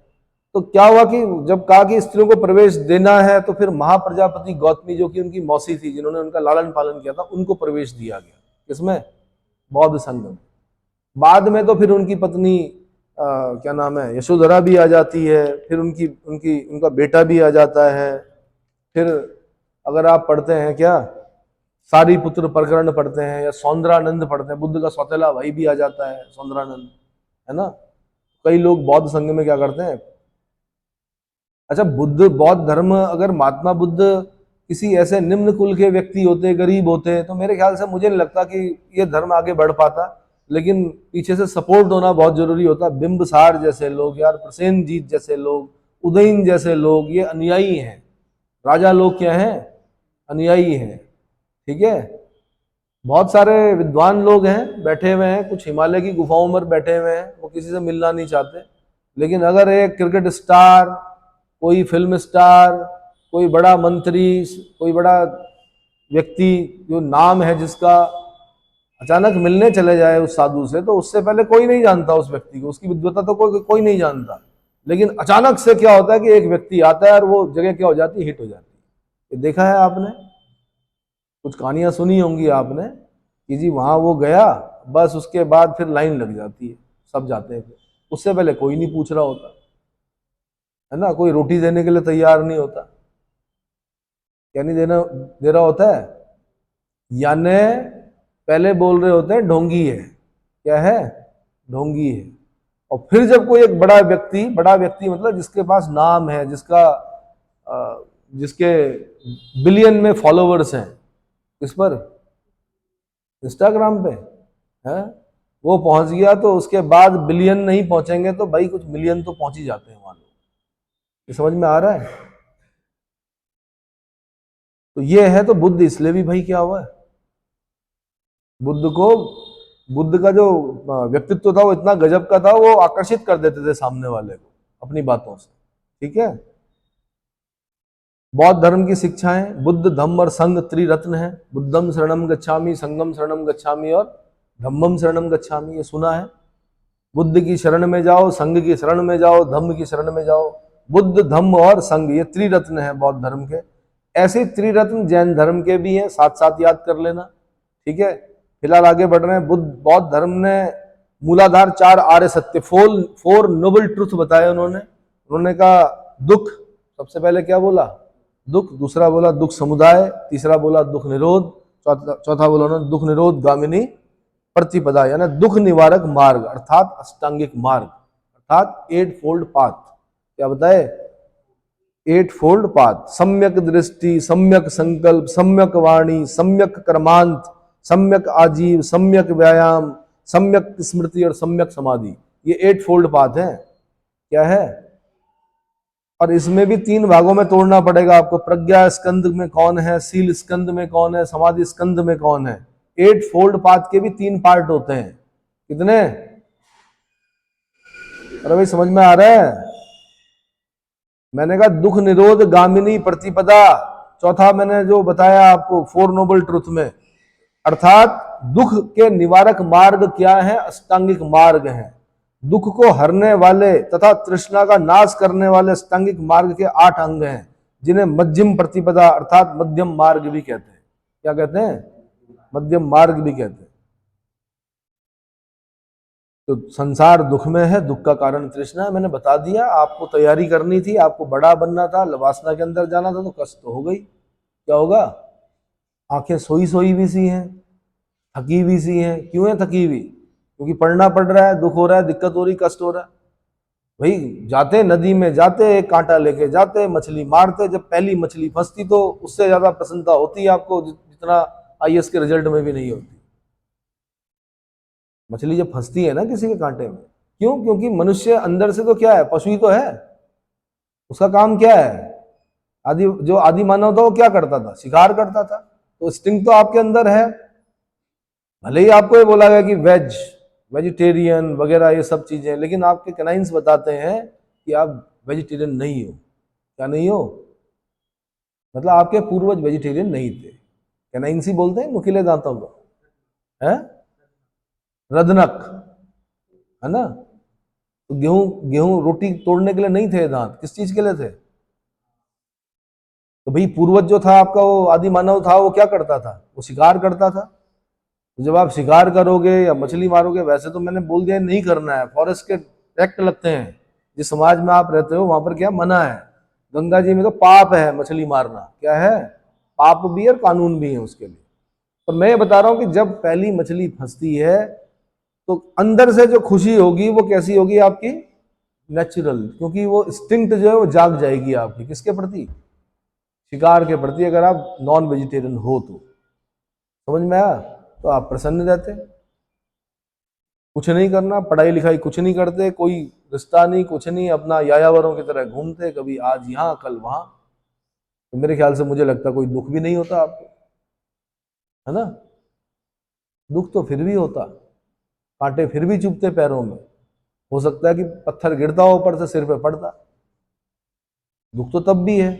तो क्या हुआ कि जब कहा कि स्त्रियों को प्रवेश देना है, तो फिर महाप्रजापति गौतमी, जो कि उनकी मौसी थी, जिन्होंने उनका लालन पालन किया था, उनको प्रवेश दिया गया। किसमें? बौद्ध संघ में। बाद में तो फिर उनकी पत्नी क्या नाम है, यशोधरा भी आ जाती है, फिर उनका बेटा भी आ जाता है। फिर अगर आप पढ़ते हैं क्या, सारीपुत्र प्रकरण पढ़ते हैं या सौंदरानंद पढ़ते हैं, बुद्ध का सौतेला भाई भी आ जाता है, सौंदरानंद, है ना। कई लोग बौद्ध संघ में क्या करते हैं। अच्छा, बौद्ध धर्म, अगर महात्मा बुद्ध किसी ऐसे निम्न कुल के व्यक्ति होते, गरीब होते, तो मेरे ख्याल से मुझे नहीं लगता कि ये धर्म आगे बढ़ पाता। लेकिन पीछे से सपोर्ट होना बहुत जरूरी होता। बिंबसार जैसे लोग, यार प्रसेनजीत जैसे लोग, उदयन जैसे लोग, ये अनुयायी हैं। राजा लोग क्या हैं? अनुयायी हैं, ठीक है। बहुत सारे विद्वान लोग हैं बैठे हुए हैं, कुछ हिमालय की गुफाओं में बैठे हुए हैं, वो किसी से मिलना नहीं चाहते। लेकिन अगर एक क्रिकेट स्टार, कोई फिल्म स्टार, कोई बड़ा मंत्री, कोई बड़ा व्यक्ति जो नाम है जिसका, अचानक मिलने चले जाए उस साधु से, तो उससे पहले कोई नहीं जानता उस व्यक्ति को, उसकी विद्वता तो कोई नहीं जानता। लेकिन अचानक से क्या होता है कि एक व्यक्ति आता है और वो जगह क्या हो जाती है? हिट हो जाती है। ये देखा है आपने, कुछ कहानियां सुनी होंगी आपने कि जी वहां वो गया, बस उसके बाद फिर लाइन लग जाती है, सब जाते हैं। उससे पहले कोई नहीं पूछ रहा होता, है ना। कोई रोटी देने के लिए तैयार नहीं होता। क्या नहीं दे रहा होता है? यानी पहले बोल रहे होते हैं ढोंगी है। क्या है? ढोंगी है। और फिर जब कोई एक बड़ा व्यक्ति मतलब जिसके पास नाम है, जिसके बिलियन में फॉलोवर्स हैं, किस पर? इंस्टाग्राम पे है, वो पहुंच गया, तो उसके बाद बिलियन नहीं पहुंचेंगे तो भाई कुछ मिलियन तो पहुंच ही जाते हैं वहां लोग। ये समझ में आ रहा है? तो ये है। तो बुद्ध इसलिए भी भाई क्या हुआ है, बुद्ध का जो व्यक्तित्व था वो इतना गजब का था, वो आकर्षित कर देते थे सामने वाले को अपनी बातों से, ठीक है। बौद्ध धर्म की शिक्षाएं, बुद्ध धम्म और संघ त्रिरत्न है। बुद्धम शरणम गच्छामि, संघम शरणम गच्छामि और धम्मम शरणम गच्छामि। ये सुना है? बुद्ध की शरण में जाओ, संघ की शरण में जाओ, धम्म की शरण में जाओ। बुद्ध, धम्म और संघ, ये त्रिरत्न है बौद्ध धर्म के। ऐसे त्रिरत्न जैन धर्म के भी हैं, साथ साथ याद कर लेना, ठीक है। फिलहाल आगे बढ़ रहे हैं। बौद्ध धर्म ने मूलाधार 4 आर्य सत्य, 4 नोबल ट्रुथ बताए उन्होंने कहा दुख, सबसे पहले क्या बोला? दुख। दूसरा बोला दुख समुदाय। तीसरा बोला दुख निरोध। चौथा बोला उन्होंने दुख निरोध गामिनी प्रतिपदा, यानी दुख निवारक मार्ग, अर्थात अष्टांगिक मार्ग, अर्थात 8 फोल्ड पाथ। क्या बताए? 8 फोल्ड पाथ। सम्यक दृष्टि, सम्यक संकल्प, सम्यक वाणी, सम्यक कर्मांत, सम्यक आजीव, सम्यक व्यायाम, सम्यक स्मृति और सम्यक समाधि। ये 8 फोल्ड पाथ है। क्या है? और इसमें भी 3 भागों में तोड़ना पड़ेगा आपको। प्रज्ञा स्कंद में कौन है, सील स्कंद में कौन है, समाधि स्कंद में कौन है। 8 फोल्ड पाथ के भी 3 पार्ट होते हैं। कितने? अरे भाई समझ में आ रहा है? मैंने कहा दुख निरोध गामिनी प्रतिपदा, चौथा मैंने जो बताया आपको फोर नोबल ट्रुथ में, अर्थात दुख के निवारक मार्ग क्या है? अष्टांगिक मार्ग है। दुख को हरने वाले तथा तृष्णा का नाश करने वाले अष्टांगिक मार्ग के 8 अंग हैं, जिन्हें मध्यम प्रतिपदा अर्थात मध्यम मार्ग भी कहते हैं। क्या कहते हैं? मध्यम मार्ग भी कहते हैं। तो संसार दुख में है, दुख का कारण तृष्णा है, मैंने बता दिया। आपको तैयारी करनी थी, आपको बड़ा बनना था, वासना के अंदर जाना था, तो कष्ट तो हो गई। क्या होगा? आंखें सोई सोई भी सी हैं, थकी हुई सी हैं। क्यों है थकी हुई? क्योंकि पढ़ना पड़ रहा है, दुख हो रहा है, दिक्कत हो रही, कष्ट हो रहा है। भाई जाते नदी में, जाते एक कांटा लेके जाते, मछली मारते, जब पहली मछली फंसती तो उससे ज्यादा प्रसन्नता होती है आपको जितना आईएएस के रिजल्ट में भी नहीं होती। मछली जब फंसती है ना किसी के कांटे में, क्यों? क्योंकि मनुष्य अंदर से तो क्या है? पशु ही तो है। उसका काम क्या है? जो आदि मानव था वो क्या करता था? शिकार करता था। तो स्टिंग तो आपके अंदर है। भले ही आपको ये बोला गया कि वेजिटेरियन वगैरह ये सब चीजें, लेकिन आपके कैनाइंस बताते हैं कि आप वेजिटेरियन नहीं हो। क्या नहीं हो? मतलब आपके पूर्वज वेजिटेरियन नहीं थे। कैनाइंस ही बोलते हैं नुकीले दांतों को, है रदनक, है ना? तो गेहूं गेहूं रोटी तोड़ने के लिए नहीं थे दांत, किस चीज के लिए थे? तो भाई पूर्वज जो था आपका, वो आदि मानव था, वो क्या करता था? वो शिकार करता था। तो जब आप शिकार करोगे या मछली मारोगे, वैसे तो मैंने बोल दिया नहीं करना है, फॉरेस्ट के एक्ट लगते हैं। जिस समाज में आप रहते हो वहां पर क्या मना है? गंगा जी में तो पाप है मछली मारना। क्या है? पाप भी है और कानून भी है उसके लिए। पर मैं ये बता रहा हूं कि जब पहली मछली फंसती है तो अंदर से जो खुशी होगी वो कैसी होगी आपकी? नेचुरल। क्योंकि वो इंस्टिंक्ट जो है वो जाग जाएगी आपकी, किसके प्रति? शिकार के प्रति। अगर आप नॉन वेजिटेरियन हो तो समझ में आया? तो आप प्रसन्न रहते, कुछ नहीं करना, पढ़ाई लिखाई कुछ नहीं करते, कोई रिश्ता नहीं, कुछ नहीं, अपना यायावरों की तरह घूमते, कभी आज यहाँ कल वहां। तो मेरे ख्याल से मुझे लगता कोई दुख भी नहीं होता आपको, है ना? दुख तो फिर भी होता, कांटे फिर भी चुभते पैरों में। हो सकता है कि पत्थर गिरता हो ऊपर से सिर पे पड़ता, दुख तो तब भी है।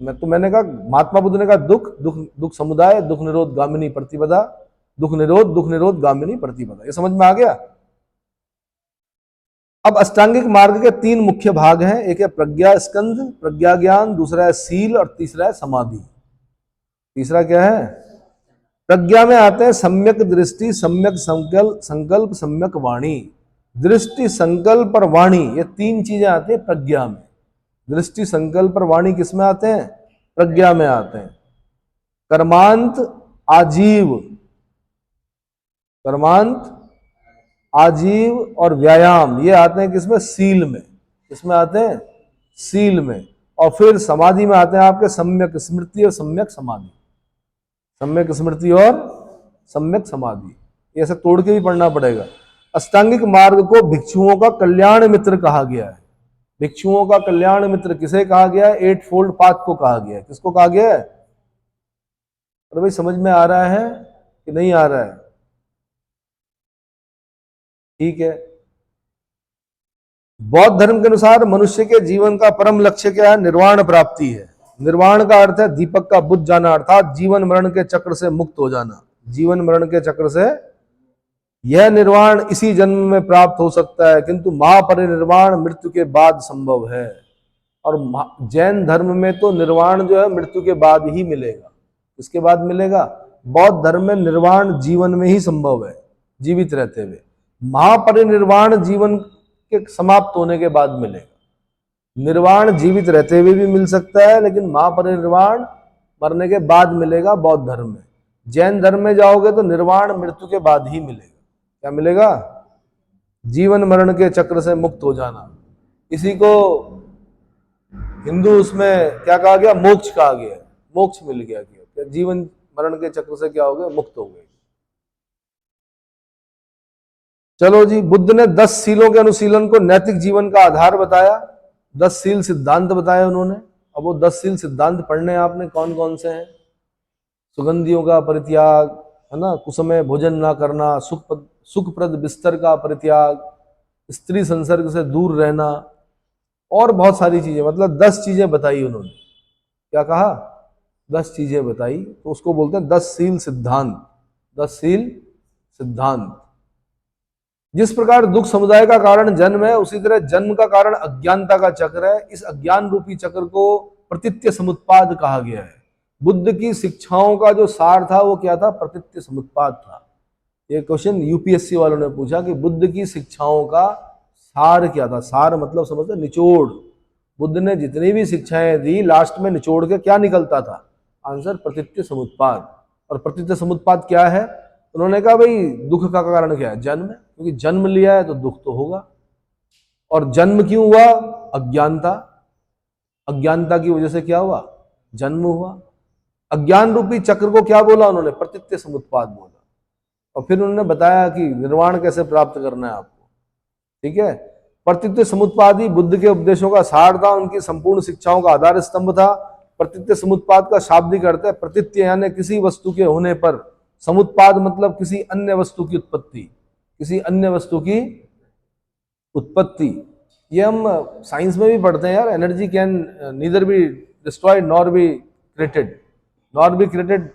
मैंने कहा, महात्मा बुद्ध ने कहा दुख दुख दुख समुदाय, दुख निरोध गामिनी प्रतिपदा, दुख निरोध गामिनी प्रतिपदा। ये समझ में आ गया? अब अष्टांगिक मार्ग के 3 मुख्य भाग हैं। एक है प्रज्ञा स्कंध, प्रज्ञा ज्ञान, दूसरा है सील और तीसरा है समाधि। तीसरा क्या है? प्रज्ञा में आते हैं सम्यक दृष्टि, सम्यक संकल्प, सम्यक वाणी। दृष्टि, संकल्प और वाणी, ये 3 चीजें आती हैं प्रज्ञा में। दृष्टि, संकल्प और वाणी किस में आते हैं? प्रज्ञा में आते हैं। कर्मांत, आजीव, कर्मांत, आजीव और व्यायाम, ये आते हैं किसमें? सील में। किसमें आते हैं? सील में। और फिर समाधि में आते हैं आपके सम्यक स्मृति और सम्यक समाधि। सम्यक स्मृति और सम्यक समाधि, ये ऐसे तोड़ के भी पढ़ना पड़ेगा। अष्टांगिक मार्ग को भिक्षुओं का कल्याण मित्र कहा गया है। भिक्षुओं का कल्याण मित्र किसे कहा गया है? 8 फोल्ड पाथ को कहा गया है। किसको कहा गया है? अरे भाई समझ में आ रहा है कि नहीं आ रहा है? ठीक है। बौद्ध धर्म के अनुसार मनुष्य के जीवन का परम लक्ष्य क्या है? निर्वाण प्राप्ति है। निर्वाण का अर्थ है दीपक का बुझ जाना, अर्थात जीवन मरण के चक्र से मुक्त हो जाना। जीवन मरण के चक्र से, यह निर्वाण इसी जन्म में प्राप्त हो सकता है, किंतु महापरिनिर्वाण मृत्यु के बाद संभव है। और जैन धर्म में तो निर्वाण जो है मृत्यु के बाद ही मिलेगा। इसके बाद मिलेगा? बौद्ध धर्म में निर्वाण जीवन में ही संभव है, जीवित रहते हुए। महापरिनिर्वाण जीवन के समाप्त होने के बाद मिलेगा। निर्वाण जीवित रहते हुए भी मिल सकता है, लेकिन महापरिनिर्वाण मरने के बाद मिलेगा बौद्ध धर्म में। जैन धर्म में जाओगे तो निर्वाण मृत्यु के बाद ही मिलेगा। क्या मिलेगा? जीवन मरण के चक्र से मुक्त हो जाना। इसी को हिंदू उसमें क्या कहा गया? मोक्ष कहा गया। मोक्ष मिल गया, क्या जीवन मरण के चक्र से क्या हो गया? मुक्त हो गए। चलो जी, बुद्ध ने 10 सीलों के अनुशीलन को नैतिक जीवन का आधार बताया। 10 सील सिद्धांत बताए उन्होंने। अब वो 10 सील सिद्धांत पढ़ने आपने, कौन कौन से हैं? सुगंधियों का परित्याग, है ना, कुसमय भोजन ना करना, सुखप्रद बिस्तर का परित्याग, स्त्री संसर्ग से दूर रहना, और बहुत सारी चीजें, मतलब 10 चीजें बताई उन्होंने। क्या कहा? 10 चीजें बताई, तो उसको बोलते हैं 10 शील सिद्धांत। 10 शील सिद्धांत। जिस प्रकार दुख समुदाय का कारण जन्म है, उसी तरह जन्म का कारण अज्ञानता का चक्र है। इस अज्ञान रूपी चक्र को प्रतीत्य समुत्पाद कहा गया है। बुद्ध की शिक्षाओं का जो सार था वो क्या था? प्रतीत्य समुत्पाद था। ये क्वेश्चन यूपीएससी वालों ने पूछा कि बुद्ध की शिक्षाओं का सार क्या था। सार मतलब समझते, निचोड़। बुद्ध ने जितनी भी शिक्षाएं दी, लास्ट में निचोड़ के क्या निकलता था? आंसर प्रतीत्य समुत्पाद। और प्रतीत्य समुत्पाद क्या है? उन्होंने कहा भाई दुख का कारण क्या है? जन्म है, क्योंकि जन्म लिया है तो दुख तो होगा। और जन्म क्यों हुआ? अज्ञानता। अज्ञानता की वजह से क्या हुआ? जन्म हुआ। अज्ञान रूपी चक्र को क्या बोला उन्होंने? प्रतीत्य समुत्पाद बोला। और फिर उन्होंने बताया कि निर्वाण कैसे प्राप्त करना है आपको। ठीक है। प्रतीत्य समुत्पाद ही बुद्ध के उपदेशों का सार था, उनकी संपूर्ण शिक्षाओं का आधार स्तंभ था। प्रतीत्य समुत्पाद का शाब्दिक अर्थ है प्रतीत्य, यानी किसी वस्तु के होने पर। समुत्पाद मतलब किसी अन्य वस्तु की उत्पत्ति। किसी अन्य वस्तु की उत्पत्ति। ये हम साइंस में भी पढ़ते हैं यार। Energy can neither be destroyed nor be created, nor be created,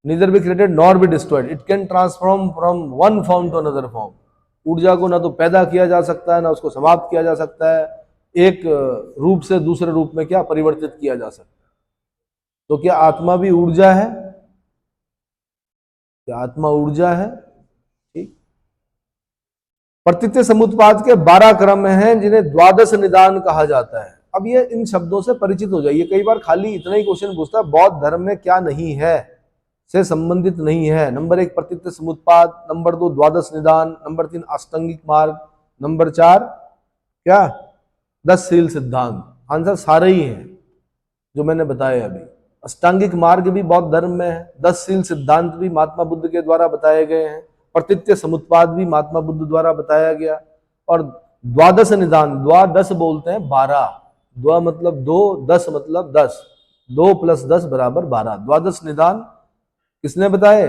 neither be created nor be destroyed. It can transform from one form to another form. ऊर्जा को ना तो पैदा किया जा सकता है, ना उसको समाप्त किया जा सकता है। एक रूप से दूसरे रूप में क्या परिवर्तित किया जा सकता है। तो क्या आत्मा भी ऊर्जा है? क्या आत्मा ऊर्जा है? ठीक। प्रतीत्य समुत्पाद के 12 क्रम हैं, जिन्हें द्वादश निदान कहा जाता है। अब ये इन शब्दों से परिचित हो जाइए। कई बार खाली इतना ही क्वेश्चन पूछता है, बौद्ध धर्म में क्या नहीं है से संबंधित नहीं है। नंबर 1 प्रतीत्य समुत्पाद, नंबर 2 द्वादश निदान, नंबर 3 अष्टांगिक मार्ग, नंबर 4 क्या? 10 शील सिद्धांत। आंसर सारे ही हैं जो मैंने बताए अभी। अष्टांगिक मार्ग भी बौद्ध धर्म में है, 10 शील सिद्धांत भी महात्मा बुद्ध के द्वारा बताए गए हैं, प्रतीत्य समुत्पाद भी महात्मा बुद्ध द्वारा बताया गया, और द्वादश निदान, द्वादश बोलते हैं 12। द्वा मतलब 2, 10 मतलब 10, 2 + 10 = 12। द्वादश निदान किसने बताए?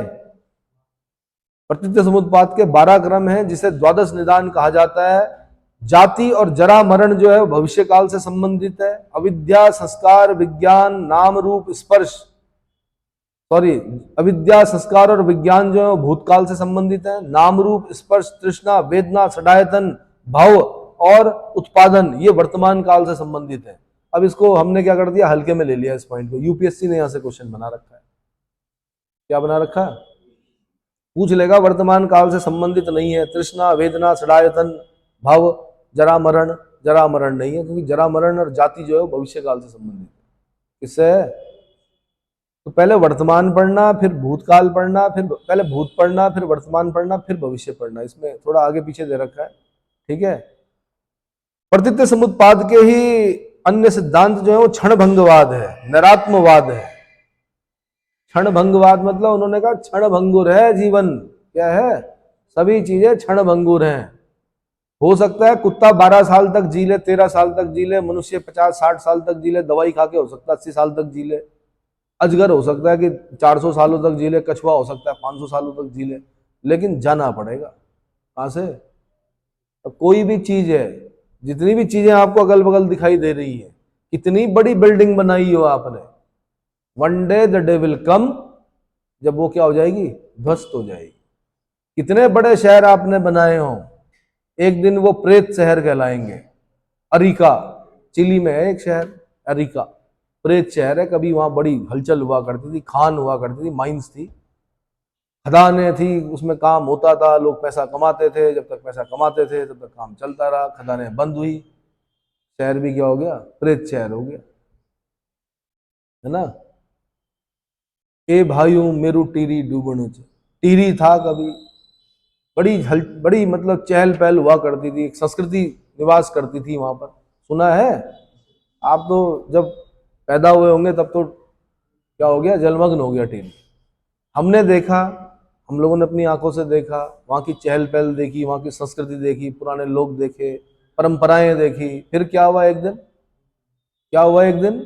प्रतीत्य समुत्पाद के 12 क्रम हैं, जिसे द्वादश निदान कहा जाता है। जाति और जरा मरण जो है भविष्य काल से संबंधित है। अविद्या, संस्कार, विज्ञान, नाम रूप स्पर्श, अविद्या, संस्कार और विज्ञान जो है भूतकाल से संबंधित है। नाम रूप स्पर्श, तृष्णा, वेदना, सडायतन, भव और उत्पादन, ये वर्तमान काल से संबंधित है। अब इसको हमने क्या कर दिया? हल्के में ले लिया इस पॉइंट को। यूपीएससी ने यहां से क्वेश्चन बना रखा है। क्या बना रखा? पूछ लेगा वर्तमान काल से संबंधित नहीं है। तृष्णा, वेदना, सडायतन, भव, जरा मरण। जरा मरण नहीं है, क्योंकि जरा मरण और जाति जो है भविष्य काल से संबंधित है। किससे है? तो पहले वर्तमान पढ़ना, फिर भूतकाल पढ़ना, फिर पहले भूत पढ़ना, फिर वर्तमान पढ़ना, फिर भविष्य पढ़ना। इसमें थोड़ा आगे पीछे दे रखा है। ठीक है। प्रतीत्य समुत्पाद के ही अन्य सिद्धांत जो है वो क्षणभंगवाद है, नैरात्मवाद है। क्षणभंगवाद मतलब उन्होंने कहा क्षणभंगुर है जीवन। क्या है? सभी चीजें क्षणभंगुर हैं। हो सकता है कुत्ता 12 साल तक जी ले, 13 साल तक जी ले, मनुष्य 50-60 साल तक जी ले, दवाई खा के हो सकता है 80 साल तक जी ले, अजगर हो सकता है कि 400 सालों तक जी ले, कछुआ हो सकता है 500 सालों तक जी ले, लेकिन जाना पड़ेगा। कहां से? तो कोई भी चीज है, जितनी भी चीजें आपको अगल बगल दिखाई दे रही है, कितनी बड़ी बिल्डिंग बनाई हो आपने, one day the day will come, जब वो क्या हो जाएगी? ध्वस्त हो जाएगी। कितने बड़े शहर आपने बनाए हो, एक दिन वो प्रेत शहर कहलाएंगे। अरिका, चिली में है एक शहर अरिका, प्रेत शहर है। कभी वहां बड़ी हलचल हुआ करती थी, खान हुआ करती थी, माइंस थी, खदानें थी, उसमें काम होता था, लोग पैसा कमाते थे। जब तक पैसा कमाते थे तब तक काम चलता रहा। खदानें बंद हुई, शहर भी क्या हो गया? प्रेत शहर हो गया, है ना। ए भाइयों मेरू टीरी डूबण, टीरी था कभी, बड़ी मतलब चहल पहल हुआ करती थी, एक संस्कृति निवास करती थी वहां पर। सुना है? आप तो जब पैदा हुए होंगे तब तो क्या हो गया? जलमग्न हो गया टीरी। हमने देखा, हम लोगों ने अपनी आंखों से देखा, वहां की चहल पहल देखी, वहां की संस्कृति देखी, पुराने लोग देखे, परंपराएं देखी। फिर क्या हुआ एक दिन? क्या हुआ एक दिन?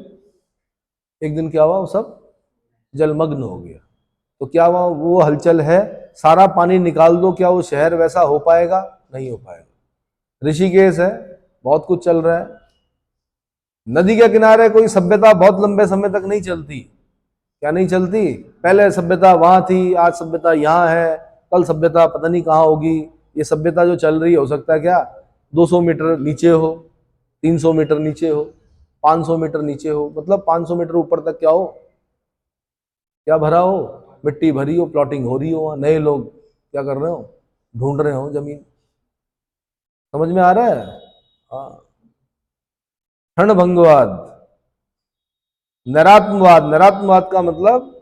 एक दिन क्या हुआ? वो सब जलमग्न हो गया। तो क्या वहाँ वो हलचल है? सारा पानी निकाल दो, क्या वो शहर वैसा हो पाएगा? नहीं हो पाएगा। ऋषिकेश है, बहुत कुछ चल रहा है। नदी के किनारे कोई सभ्यता बहुत लंबे समय तक नहीं चलती। क्या नहीं चलती? पहले सभ्यता वहां थी, आज सभ्यता यहाँ है, कल सभ्यता पता नहीं कहाँ होगी। ये सभ्यता जो चल रही है, हो सकता है क्या 200 मीटर नीचे हो, 300 मीटर नीचे हो, 500 मीटर नीचे हो, मतलब 500 मीटर ऊपर तक क्या हो, क्या भरा हो, मिट्टी भरी हो, प्लॉटिंग हो रही हो, वहां नए लोग क्या कर रहे हो, ढूंढ रहे हो जमीन। समझ में आ रहा है? हाँ। क्षणभंगवाद, नैरात्मवाद। नैरात्मवाद का मतलब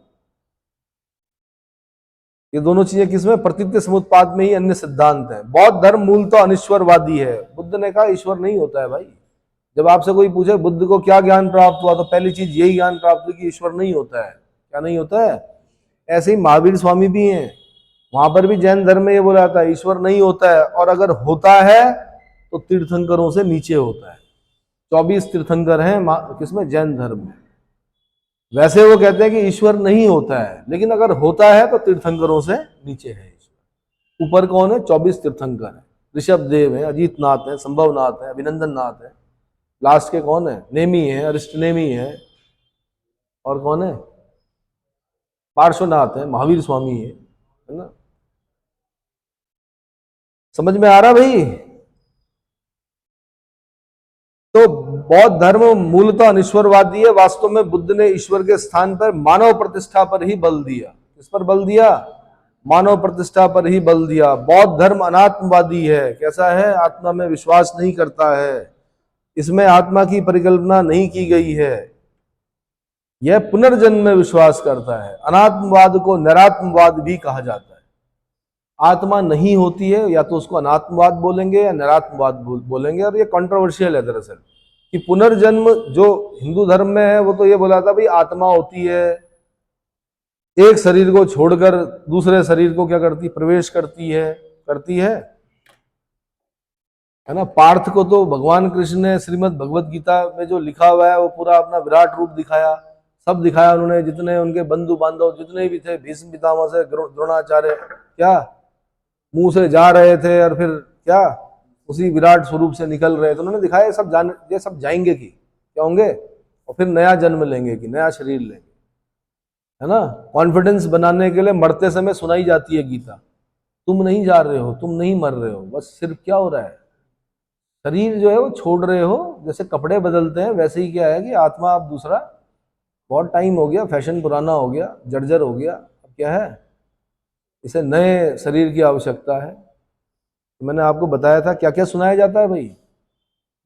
ये दोनों चीजें किसमें? प्रतीत्य समुत्पाद में ही अन्य सिद्धांत है। बौद्ध धर्म मूलतः अनिश्वरवादी है। बुद्ध ने कहा ईश्वर नहीं होता है भाई। जब आपसे कोई पूछे बुद्ध को क्या ज्ञान प्राप्त हुआ, तो पहली चीज यही ज्ञान प्राप्त हुई कि ईश्वर नहीं होता है। क्या नहीं होता है? ऐसे ही महावीर स्वामी भी हैं, वहां पर भी जैन धर्म में ये बोला जाता है ईश्वर नहीं होता है, और अगर होता है तो तीर्थंकरों से नीचे होता है। 24 तीर्थंकर हैं किसमें? जैन धर्म में। वैसे वो कहते हैं कि ईश्वर नहीं होता है, लेकिन अगर होता है तो तीर्थंकरों से नीचे है ईश्वर। ऊपर कौन है? 24 तीर्थंकर है। ऋषभ देव है, अजीत नाथ है, संभवनाथ है, अभिनंदन नाथ है। लास्ट के कौन है? नेमी है, अरिष्ट नेमी है, और कौन है? पार्श्वनाथ है, महावीर स्वामी है ना। समझ में आ रहा भाई? तो बौद्ध धर्म मूलतः अनिश्वरवादी है। वास्तव में बुद्ध ने ईश्वर के स्थान पर मानव प्रतिष्ठा पर ही बल दिया। किस पर बल दिया? मानव प्रतिष्ठा पर ही बल दिया। बौद्ध धर्म अनात्मवादी है। कैसा है? आत्मा में विश्वास नहीं करता है, इसमें आत्मा की परिकल्पना नहीं की गई है, यह पुनर्जन्म में विश्वास करता है। अनात्मवाद को नैरात्मवाद भी कहा जाता है। आत्मा नहीं होती है, या तो उसको अनात्मवाद बोलेंगे या नैरात्मवाद बोलेंगे। और ये कंट्रोवर्शियल है दरअसल, कि पुनर्जन्म जो हिंदू धर्म में है वो तो ये बोला था भाई आत्मा होती है, एक शरीर को छोड़कर दूसरे शरीर को क्या करती? प्रवेश करती है, करती है ना। पार्थ को तो भगवान कृष्ण ने श्रीमद् भगवत गीता में जो लिखा हुआ है वो पूरा अपना विराट रूप दिखाया, सब दिखाया उन्होंने। जितने उनके बंधु बांधव जितने भी थे, भीष्म पितामह से द्रोणाचार्य, क्या मुंह से जा रहे थे और फिर क्या उसी विराट स्वरूप से निकल रहे थे। उन्होंने दिखाया ये सब जाएंगे कि क्या होंगे, और फिर नया जन्म लेंगे कि नया शरीर लेंगे, है ना। कॉन्फिडेंस बनाने के लिए मरते समय सुनाई जाती है गीता, तुम नहीं जा रहे हो, तुम नहीं मर रहे हो, बस सिर्फ क्या हो रहा है, शरीर जो है वो छोड़ रहे हो। जैसे कपड़े बदलते हैं वैसे ही क्या है कि आत्मा अब दूसरा, बहुत टाइम हो गया, फैशन पुराना हो गया, जर्जर हो गया, अब क्या है, इसे नए शरीर की आवश्यकता है। तो मैंने आपको बताया था क्या क्या सुनाया जाता है भाई।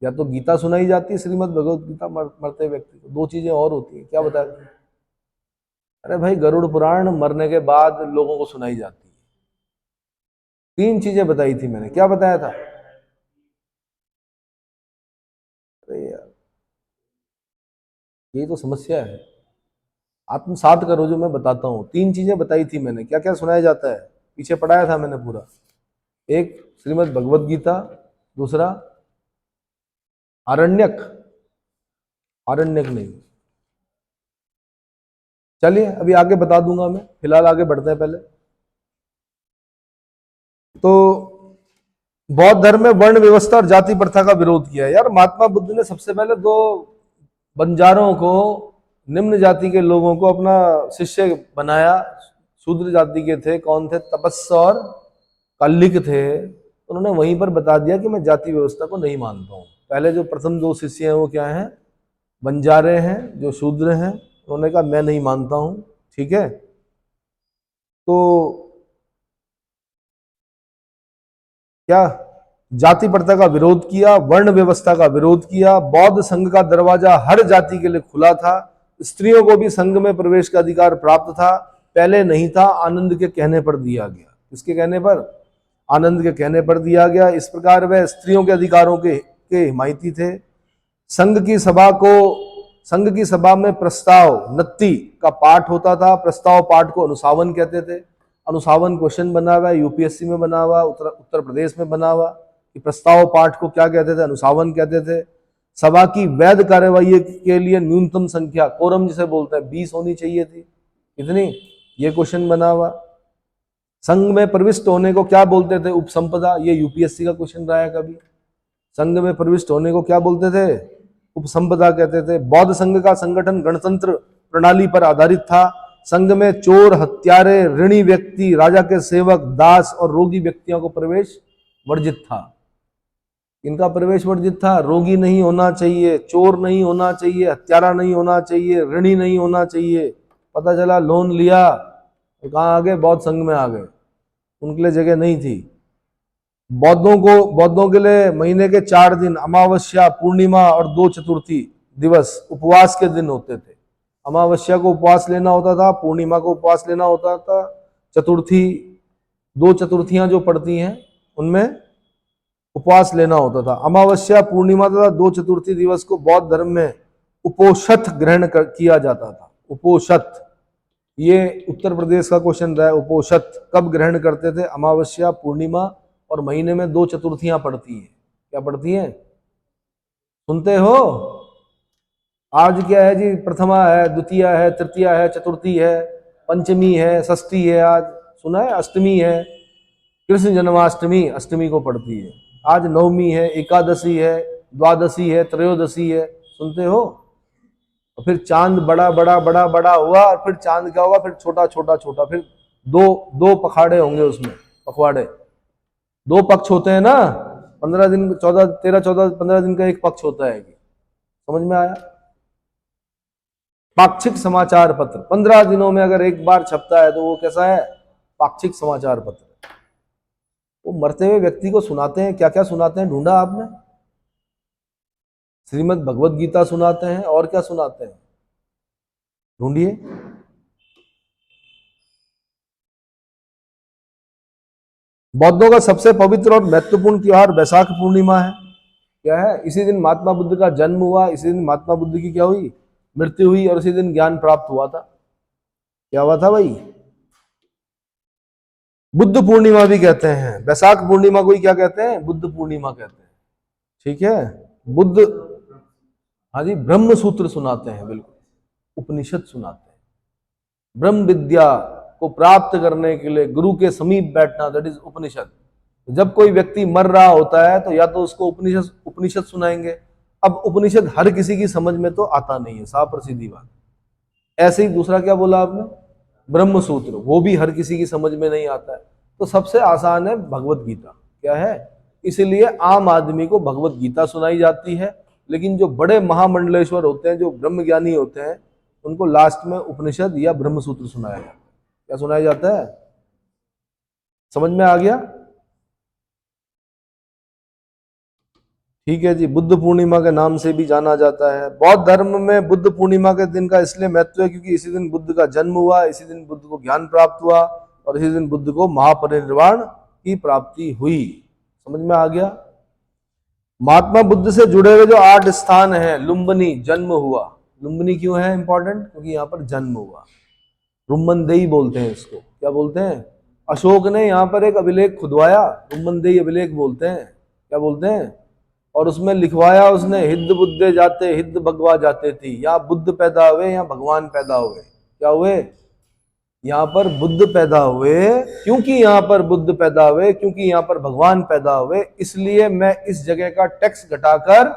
या तो गीता सुनाई जाती है, श्रीमद् भगवत गीता, मरते व्यक्ति को। दो चीजें और होती है, क्या बताया? अरे भाई गरुड़ पुराण मरने के बाद लोगों को सुनाई जाती है। तीन चीजें बताई थी मैंने, क्या बताया था? अरे यार यही तो समस्या है। आत्मसात करो जो मैं बताता हूँ। तीन चीजें बताई थी मैंने, क्या क्या सुनाया जाता है, पीछे पढ़ाया था मैंने पूरा। एक श्रीमद् भगवत गीता, दूसरा आरण्यक, आरण्यक नहीं, चलिए अभी आगे बता दूंगा मैं, फिलहाल आगे बढ़ते हैं पहले। तो बौद्ध धर्म में वर्ण व्यवस्था और जाति प्रथा का विरोध किया। यार महात्मा बुद्ध ने सबसे पहले दो बंजारों को, निम्न जाति के लोगों को अपना शिष्य बनाया। शूद्र जाति के थे, कौन थे? तपस्या और कल्लिक थे। उन्होंने वहीं पर बता दिया कि मैं जाति व्यवस्था को नहीं मानता हूँ। पहले जो प्रथम दो शिष्य हैं वो क्या हैं? बंजारे हैं, जो शूद्र हैं। उन्होंने कहा मैं नहीं मानता हूँ, ठीक है। तो क्या जाति प्रथा का विरोध किया, वर्ण व्यवस्था का विरोध किया। बौद्ध संघ का दरवाजा हर जाति के लिए खुला था। स्त्रियों को भी संघ में प्रवेश का अधिकार प्राप्त था, पहले नहीं था, आनंद के कहने पर दिया गया। किसके कहने पर? आनंद के कहने पर दिया गया। इस प्रकार वह स्त्रियों के अधिकारों के हिमायती थे। संघ की सभा में प्रस्ताव नत्ती का पाठ होता था। प्रस्ताव पाठ को अनुसावन कहते थे। अनुसावन क्वेश्चन बना हुआ है, यूपीएससी में बना हुआ, उत्तर प्रदेश में बना हुआ, कि प्रस्ताव पाठ को क्या कहते थे? अनुसावन कहते थे। सभा की वैध कार्यवाही के लिए न्यूनतम संख्या, कोरम जिसे बोलते हैं, 20 होनी चाहिए थी। कितनी? ये क्वेश्चन बना हुआ। संघ में प्रविष्ट होने को क्या बोलते थे? उपसंपदा। ये यूपीएससी का क्वेश्चन रहा है कभी। संघ में प्रविष्ट होने को क्या बोलते थे? उपसंपदा कहते थे। बौद्ध संघ का संगठन गणतंत्र प्रणाली पर आधारित था। संघ में चोर, हत्यारे, ऋणी व्यक्ति, राजा के सेवक, दास और रोगी व्यक्तियों को प्रवेश वर्जित था। इनका प्रवेश वर्जित था। रोगी नहीं होना चाहिए, चोर नहीं होना चाहिए, हत्यारा नहीं होना चाहिए, ऋणी नहीं होना चाहिए। पता चला लोन लिया तो कहाँ आ गए? बौद्ध संघ में आ गए। उनके लिए जगह नहीं थी। बौद्धों के लिए महीने के 4 दिन अमावस्या, पूर्णिमा और 2 चतुर्थी दिवस उपवास के दिन होते थे। अमावस्या को उपवास लेना होता था, पूर्णिमा को उपवास लेना होता था, चतुर्थी 2 चतुर्थियां जो पड़ती हैं उनमें उपवास लेना होता था। अमावस्या, पूर्णिमा तथा 2 चतुर्थी दिवस को बौद्ध धर्म में उपोषथ ग्रहण किया जाता था। उपोषथ, ये उत्तर प्रदेश का क्वेश्चन रहा है। उपोषथ कब ग्रहण करते थे? अमावस्या, पूर्णिमा और महीने में 2 चतुर्थियां पड़ती हैं। क्या पड़ती हैं? सुनते हो? आज क्या है जी? प्रथमा है, द्वितीया है, तृतीया है, चतुर्थी है, पंचमी है, षष्ठी है। आज सुना है? अष्टमी है, कृष्ण जन्माष्टमी अष्टमी को पड़ती है। आज नवमी है, एकादशी है, द्वादशी है, त्रयोदशी है। सुनते हो? और फिर चांद बड़ा बड़ा बड़ा बड़ा हुआ और फिर चांद क्या होगा? फिर छोटा छोटा छोटा, फिर दो पखाड़े होंगे उसमें, पखवाड़े। 2 पक्ष होते हैं ना, 15 दिन, 14, 13, 14, 15 दिन का एक पक्ष होता है। समझ में आया? पाक्षिक समाचार पत्र 15 दिनों में अगर एक बार छपता है तो वो कैसा है? पाक्षिक समाचार पत्र। वो मरते हुए व्यक्ति को सुनाते हैं। क्या क्या सुनाते हैं? ढूंढा आपने? श्रीमद् भगवत गीता सुनाते हैं। और क्या सुनाते हैं? ढूंढिए। बौद्धों का सबसे पवित्र और महत्वपूर्ण त्योहार वैशाख पूर्णिमा है। क्या है? इसी दिन महात्मा बुद्ध का जन्म हुआ, इसी दिन महात्मा बुद्ध की क्या हुई? मृत्यु हुई, और इसी दिन ज्ञान प्राप्त हुआ था। क्या हुआ था भाई? बुद्ध पूर्णिमा भी कहते हैं। वैशाख पूर्णिमा को ही क्या कहते हैं? बुद्ध पूर्णिमा कहते हैं। ठीक है? बुद्ध, हाँ जी, ब्रह्म सूत्र सुनाते हैं। बिल्कुल, उपनिषद सुनाते हैं। ब्रह्म विद्या को प्राप्त करने के लिए गुरु के समीप बैठना, दैट इज उपनिषद। जब कोई व्यक्ति मर रहा होता है तो या तो उसको उपनिषद सुनाएंगे। अब उपनिषद हर किसी की समझ में तो आता नहीं है, साफ और सीधी बात। ऐसे ही दूसरा क्या बोला आपने? ब्रह्म सूत्र, वो भी हर किसी की समझ में नहीं आता है। तो सबसे आसान है भगवत गीता। क्या है? इसीलिए आम आदमी को भगवत गीता सुनाई जाती है, लेकिन जो बड़े महामंडलेश्वर होते हैं, जो ब्रह्म ज्ञानी होते हैं, उनको लास्ट में उपनिषद या ब्रह्म सूत्र सुनाया जाता है। क्या सुनाया जाता है? समझ में आ गया? ठीक है जी। बुद्ध पूर्णिमा के नाम से भी जाना जाता है। बौद्ध धर्म में बुद्ध पूर्णिमा के दिन का इसलिए महत्व है क्योंकि इसी दिन बुद्ध का जन्म हुआ, इसी दिन बुद्ध को ज्ञान प्राप्त हुआ और इसी दिन बुद्ध को महापरिनिर्वाण की प्राप्ति हुई। समझ में आ गया? महात्मा बुद्ध से जुड़े हुए जो 8 स्थान हैं, लुम्बिनी, जन्म हुआ। लुम्बिनी क्यों है इंपॉर्टेंट? क्योंकि यहाँ पर जन्म हुआ। रुम्बनदेही बोलते हैं इसको। क्या बोलते हैं? अशोक ने यहाँ पर एक अभिलेख खुदवाया, रुम्बनदेही अभिलेख बोलते हैं। क्या बोलते हैं? और उसमें लिखवाया उसने, हिद्द बुद्धे जाते, हिद्द भगवा जाते थी। यहाँ बुद्ध पैदा हुए, यहाँ भगवान पैदा हुए। क्या हुए? यहाँ पर बुद्ध पैदा हुए। क्योंकि यहाँ पर बुद्ध पैदा हुए, क्योंकि यहाँ पर भगवान पैदा हुए, इसलिए मैं इस जगह का टैक्स घटाकर,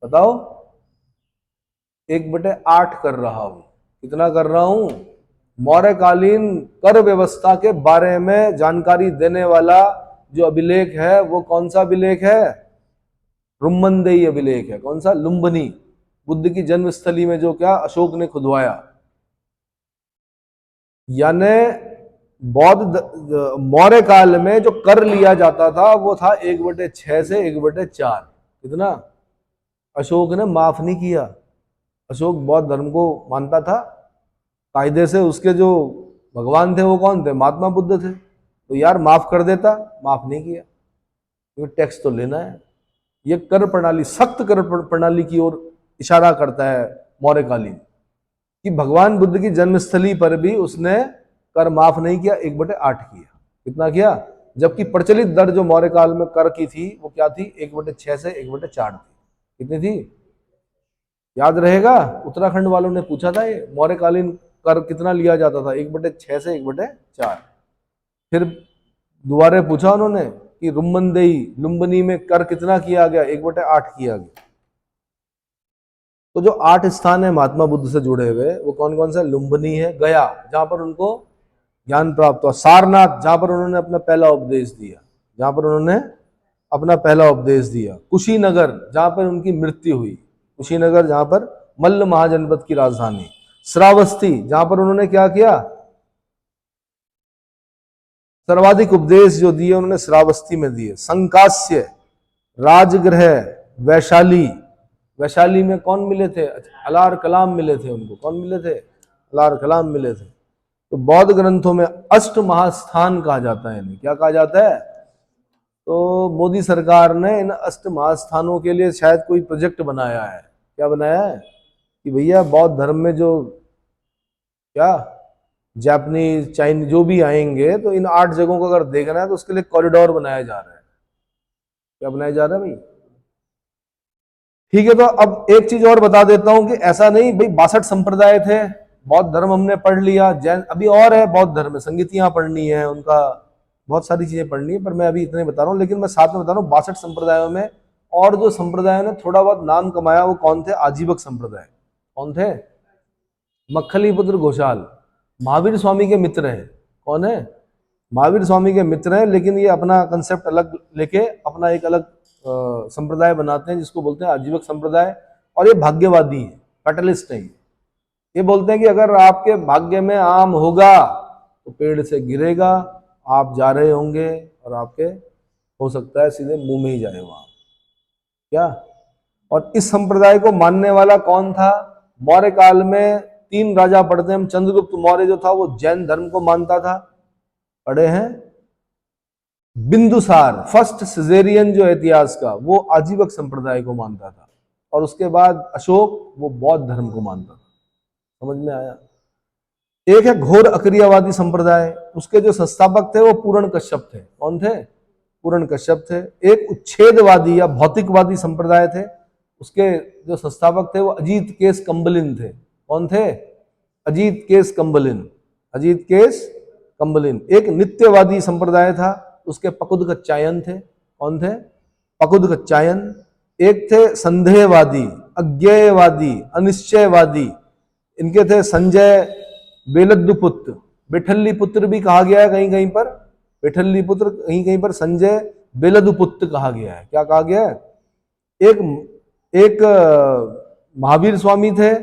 बताओ, 1/8 कर रहा हूं। कितना कर रहा हूं? मौर्यकालीन कर व्यवस्था के बारे में जानकारी देने वाला जो अभिलेख है वो कौन सा अभिलेख है? रुम्बनदेही अभिलेख है। कौन सा? लुम्बिनी। बुद्ध की जन्मस्थली में जो क्या अशोक ने खुदवाया। यानी मौर्य काल में जो कर लिया जाता था वो था 1/6 से 1/4। कितना? अशोक ने माफ नहीं किया। अशोक बौद्ध धर्म को मानता था कायदे से। उसके जो भगवान थे वो कौन थे? महात्मा बुद्ध थे। तो यार माफ कर देता, माफ नहीं किया क्योंकि टैक्स तो लेना है। ये कर प्रणाली, सख्त कर प्रणाली की ओर इशारा करता है मौर्यकालीन, कि भगवान बुद्ध की जन्मस्थली पर भी उसने कर माफ नहीं किया, 1/8 किया। कितना किया? जबकि प्रचलित दर जो मौर्य काल में कर की थी वो क्या थी? 1/6 से 1/4 थी। कितनी थी? याद रहेगा? उत्तराखंड वालों ने पूछा था ये मौर्यकालीन कर कितना लिया जाता था, 1/6 से 1/4। फिर दोबारा पूछा उन्होंने कि रुम्बनदेही लुम्बनी में कर कितना किया गया, 1/8 किया गया। तो जो 8 स्थान है महात्मा बुद्ध से जुड़े हुए वो कौन कौन से? लुम्बनी है गया, जहां पर उनको ज्ञान प्राप्त हुआ। सारनाथ, जहां पर उन्होंने अपना पहला उपदेश दिया, जहां पर उन्होंने अपना पहला उपदेश दिया। कुशीनगर, जहां पर उनकी मृत्यु हुई, कुशीनगर जहां पर मल्ल महाजनपद की राजधानी। श्रावस्ती, जहां पर उन्होंने क्या किया? सर्वाधिक उपदेश जो दिए उन्होंने श्रावस्ती में दिए। संकास्य, राजगृह, वैशाली, वैशाली में कौन मिले थे? अलार कलाम मिले थे उनको। कौन मिले थे? अलार कलाम मिले थे। तो बौद्ध ग्रंथों में अष्ट महास्थान कहा जाता है इन्हें। क्या कहा जाता है? तो मोदी सरकार ने इन अष्ट महास्थानों के लिए शायद कोई प्रोजेक्ट बनाया है। क्या बनाया है? कि भैया बौद्ध धर्म में जो क्या जापानीज चाइनीज जो भी आएंगे तो इन 8 जगहों को अगर देखना है तो उसके लिए कॉरिडोर बनाया जा रहा है। क्या बनाया जा रहा है भाई? ठीक है, तो अब एक चीज और बता देता हूं कि ऐसा नहीं भाई 62 संप्रदाय थे, बौद्ध धर्म हमने पढ़ लिया, जैन अभी और है, बौद्ध धर्म में संगीतियां पढ़नी है, उनका बहुत सारी चीजें पढ़नी है, पर मैं अभी इतने बता रहा हूं। लेकिन मैं साथ में बता रहा हूं 62 संप्रदायों में और जो संप्रदायों ने थोड़ा बहुत नाम कमाया वो कौन थे? आजीवक संप्रदाय। कौन थे? मक्खलीपुत्र घोषाल महावीर स्वामी के मित्र हैं। कौन है? महावीर स्वामी के मित्र हैं, लेकिन ये अपना कंसेप्ट अलग लेके अपना एक अलग संप्रदाय बनाते हैं जिसको बोलते हैं आजीवक संप्रदाय। और ये भाग्यवादी है, फैटलिस्ट है। ये बोलते हैं कि अगर आपके भाग्य में आम होगा तो पेड़ से गिरेगा, आप जा रहे होंगे और आपके हो सकता है सीधे मुंह में ही जाए वहां। क्या? और इस संप्रदाय को मानने वाला कौन था? मौर्य काल में 3 राजा पढ़ते हैं हम। चंद्रगुप्त मौर्य जो था वो जैन धर्म को मानता था, पढ़े हैं। बिंदुसार फर्स्ट सिजेरियन जो इतिहास का, वो आजीवक संप्रदाय को मानता था। और उसके बाद अशोक, वो बौद्ध धर्म को मानता था। समझ में आया? एक है घोर अक्रियावादी संप्रदाय, उसके जो संस्थापक थे वो पूर्ण कश्यप थे। कौन थे? पूर्ण कश्यप थे। एक उच्छेदवादी या भौतिकवादी संप्रदाय थे, उसके जो संस्थापक थे वो अजीत केस कंबलिन थे। कौन थे? अजीत केस कंबलिन। अजीत केस कंबलिन। एक नित्यवादी संप्रदाय था, उसके पकुद कच्चायन थे। कौन थे? पकुद कच्चायन। एक थे संदेहवादी, अज्ञेयवादी, अनिश्चयवादी, इनके थे संजय बेलद्दुपुत्र। बेठल्लीपुत्र भी कहा गया है कहीं कहीं पर, बेठल्लीपुत्र, कहीं कहीं पर संजय बेलद्दुपुत्र कहा गया है। क्या कहा गया है? एक महावीर स्वामी थे,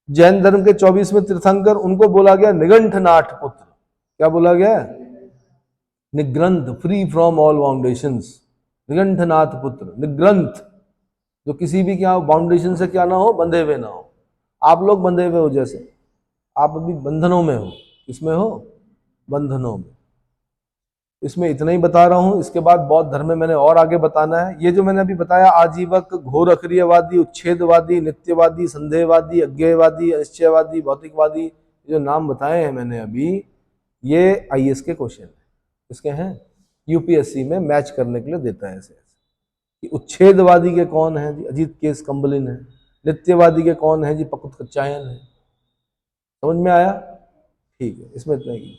जैन धर्म के 24वें तीर्थंकर, उनको बोला गया निगंठनाथ पुत्र। क्या बोला गया? निग्रंथ, फ्री फ्रॉम ऑल बाउंडेशंस। निगंठनाथ पुत्र, निग्रंथ, जो किसी भी क्या बाउंडेशन से क्या ना हो, बंधे हुए ना हो। आप लोग बंधे हुए हो, जैसे आप अभी बंधनों में हो। किसमें हो? बंधनों में। इसमें इतना ही बता रहा हूं, इसके बाद बौद्ध धर्म में मैंने और आगे बताना है। ये जो मैंने अभी बताया, आजीवक, घोर अक्रियवादी, उच्छेदवादी, नित्यवादी, संदेहवादी, अज्ञेयवादी, अनिश्चयवादी, भौतिकवादी, जो नाम बताए हैं मैंने अभी, ये आईएएस के क्वेश्चन है। इसके हैं, यूपीएससी में मैच करने के लिए देता है ऐसे। कि उच्छेदवादी के कौन है जी? अजीत केस कंबलिन है। नित्यवादी के कौन है जी? पकुत कच्चायन है। समझ में आया? ठीक है, इसमें इतना ही।